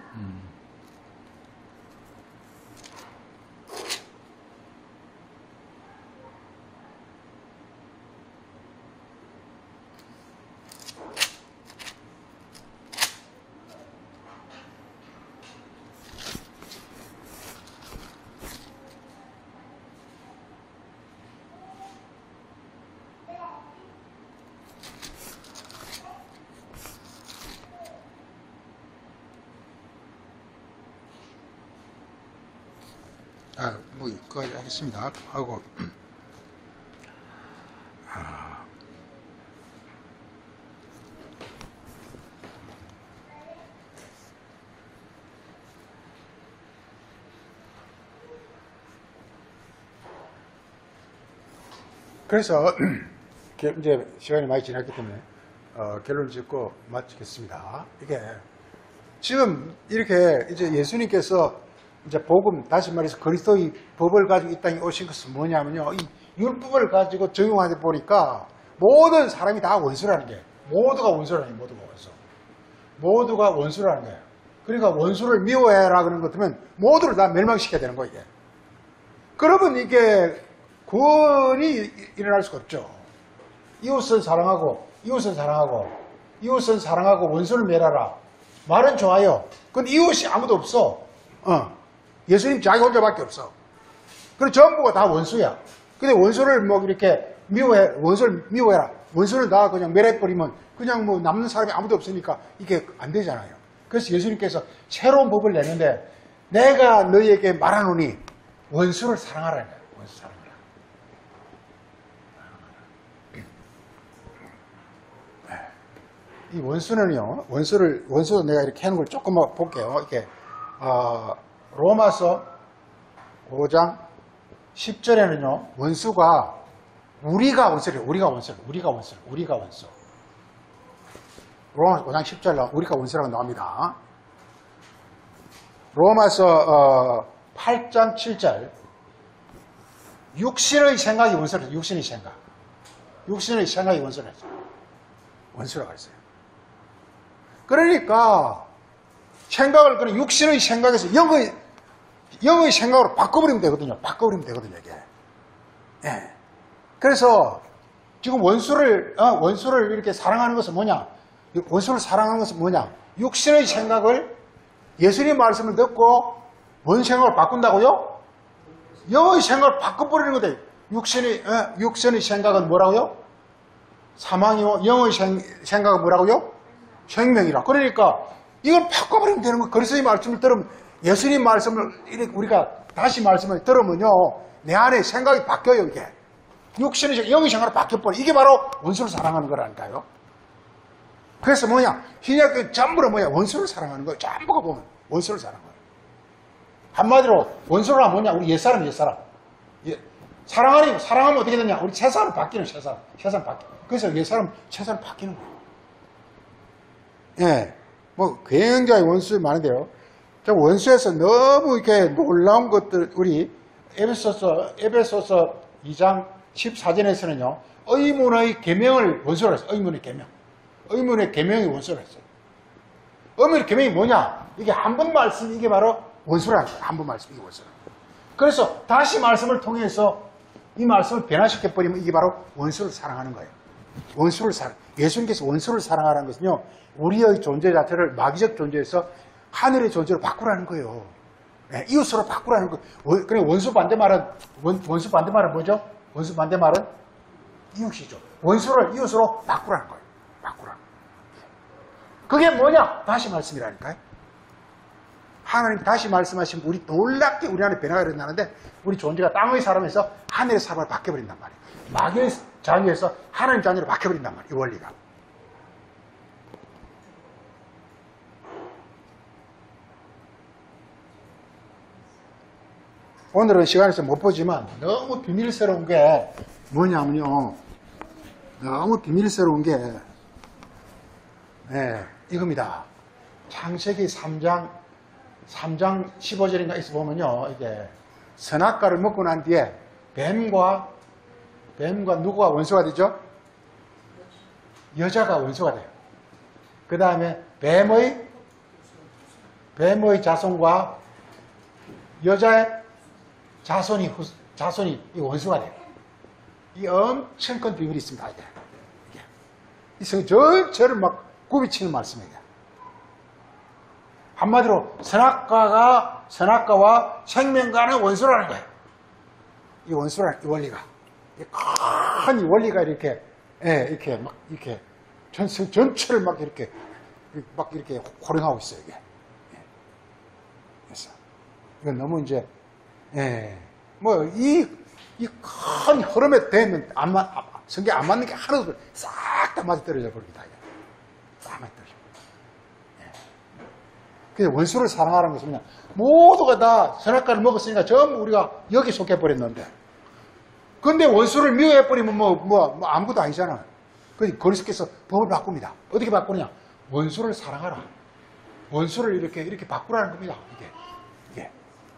뭐, 이거까지 하겠습니다. 하고, 그래서, 이제 시간이 많이 지났기 때문에, 결론을 짓고 마치겠습니다. 이게, 지금 이렇게 이제 예수님께서 이제 복음, 다시 말해서 그리스도의 법을 가지고 이 땅에 오신 것은 뭐냐면요. 이 율법을 가지고 적용하다 보니까 모든 사람이 다 원수라는 게, 모두가 원수라는 게, 모두가 원수. 모두가 원수라는 거예요. 그러니까 원수를 미워해라 그러는 것 같으면 모두를 다 멸망시켜야 되는 거예요, 이게. 그러면 이게 구원이 일어날 수가 없죠. 이웃을 사랑하고, 이웃을 사랑하고, 이웃을 사랑하고 원수를 멸하라. 말은 좋아요. 근데 이웃이 아무도 없어. 예수님 자기 혼자밖에 없어. 그리고 전부가 다 원수야. 근데 원수를 뭐 이렇게 원수를 미워해라. 원수를 다 그냥 멸해버리면 그냥 뭐 남는 사람이 아무도 없으니까 이게 안 되잖아요. 그래서 예수님께서 새로운 법을 내는데 내가 너희에게 말하노니 원수를 사랑하라는 거야. 원수 사랑하라. 이 원수는요, 원수도 내가 이렇게 하는 걸 조금만 볼게요. 이렇게, 로마서 5장 10절에는요, 원수가 우리가 원수래요. 우리가 원수. 로마서 5장 10절 우리가 원수라고 나옵니다. 로마서 8장 7절 육신의 생각이 원수래요. 육신의 생각이 원수래요. 원수라고 했어요. 그러니까 생각을 그냥 육신의 생각에서 영의 생각으로 바꿔버리면 되거든요. 이게. 예. 그래서 지금 원수를 이렇게 사랑하는 것은 뭐냐? 원수를 사랑하는 것은 뭐냐? 육신의 생각을 예수님 말씀을 듣고 뭔 생각을 바꾼다고요? 영의 생각을 바꿔버리는 거다. 육신의 생각은 뭐라고요? 사망이요. 영의 생각은 뭐라고요? 생명이라. 그러니까 이걸 바꿔버리면 되는 거예요. 그리스도의 말씀을 들으면, 예수님 말씀을 우리가 다시 말씀을 들으면요, 내 안에 생각이 바뀌어요. 이게 육신의 영의 생각으로 바뀌어버려. 이게 바로 원수를 사랑하는 거라니까요. 그래서 뭐냐, 신약은 전부가 뭐냐, 원수를 사랑하는 거예요. 전부가 보면 원수를 사랑하는 거예요. 한마디로 원수가 뭐냐, 우리 옛사람. 사랑하면 어떻게 되냐, 우리 새사람 바뀌는 새사람 바뀌는. 그래서 옛사람 새사람 바뀌는 거예요. 예, 뭐 굉장히 원수 많은데요. 원수에서 너무 이렇게 놀라운 것들, 우리 에베소서 2장 14절에서는요, 의문의 계명을 원수로 했어요. 의문의 계명이 원수로 했어요. 의문의 계명이 뭐냐? 이게 한 번 말씀, 이게 바로 원수라는 거예요. 한 번 말씀, 이게 원수라. 그래서 다시 말씀을 통해서 이 말씀을 변화시켜버리면 이게 바로 원수를 사랑하는 거예요. 예수님께서 원수를 사랑하라는 것은요, 우리의 존재 자체를 마귀적 존재에서 하늘의 존재로 바꾸라는 거예요. 네, 이웃으로 바꾸라는 거예요. 그래, 원수 반대말은 뭐죠? 원수 반대말은 이웃이죠. 원수를 이웃으로 바꾸라는 거예요. 그게 뭐냐? 다시 말씀이라니까요. 하나님 다시 말씀하시면 우리 놀랍게 우리 안에 변화가 일어나는데 우리 존재가 땅의 사람에서 하늘의 사람을 바뀌어버린단 말이에요. 자유에서 하나님 자녀로 바뀌어버린단 말이에요. 이 원리가. 오늘은 시간에서 못 보지만 너무 비밀스러운 게 뭐냐면요. 너무 비밀스러운 게 이겁니다. 창세기 3장 15절인가 있어 보면요. 이게 선악과를 먹고 난 뒤에 뱀과 누구가 원수가 되죠? 여자가 원수가 돼요. 그 다음에 뱀의 자손과 여자의 자손이 이 원수가 돼요. 이 엄청 큰 비밀이 있습니다. 이게. 이 성 전체를 막 굽이치는 말씀이에요. 한마디로 선악과와 생명과는 원수라는 거예요. 이 원수라는 이 원리가. 큰 이 원리가 이렇게 전체를 막 이렇게 호령하고 있어요, 이게. 그래서 이건 너무 이제 이 큰 흐름에 대면 성경 안 맞는 게 하나도 싹 다 맞아 떨어져 버립니다. 싹 맞아 떨어져. 그래서 원수를 사랑하라는 것은 그냥 모두가 다 선악과를 먹었으니까 전부 우리가 여기 속해 버렸는데, 근데 원수를 미워해 버리면 뭐 아무것도 아니잖아. 그래서 그리스도께서 법을 바꿉니다. 어떻게 바꾸냐? 원수를 사랑하라. 원수를 이렇게 바꾸라는 겁니다. 이게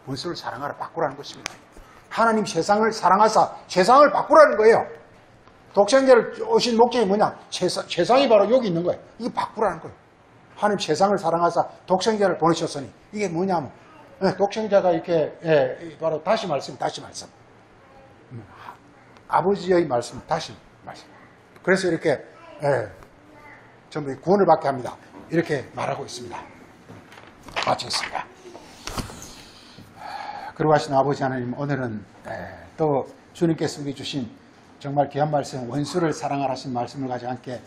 원수를 사랑하라, 바꾸라는 것입니다. 하나님 세상을 사랑하사 세상을 바꾸라는 거예요. 독생자를 오신 목적이 뭐냐? 세상이 바로 여기 있는 거예요. 이게 바꾸라는 거예요. 하나님 세상을 사랑하사 독생자를 보내셨으니 이게 뭐냐면 독생자가 이렇게 바로 다시 말씀 아버지의 말씀 다시 말씀. 그래서 이렇게 전부 구원을 받게 합니다. 이렇게 말하고 있습니다. 마치겠습니다. 그러고 하신 아버지 하나님, 오늘은 또 주님께서 우리 주신 정말 귀한 말씀, 원수를 사랑하라 하신 말씀을 가지고 함께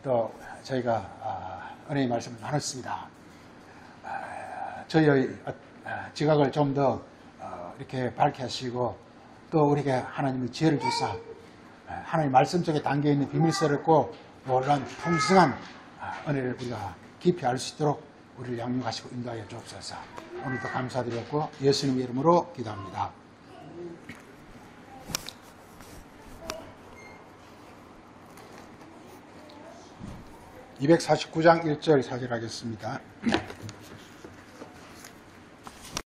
또 저희가 은혜의 말씀을 나눴습니다. 저희의 지각을 좀 더 이렇게 밝게 하시고 또 우리에게 하나님의 지혜를 주사 하나님 말씀 속에 담겨있는 비밀스럽고 놀라운 풍성한 은혜를 우리가 깊이 알 수 있도록 우리를 양육하시고 인도하여 주옵소서. 오늘도 감사드렸고 예수님의 이름으로 기도합니다. 249장 1절 사절하겠습니다.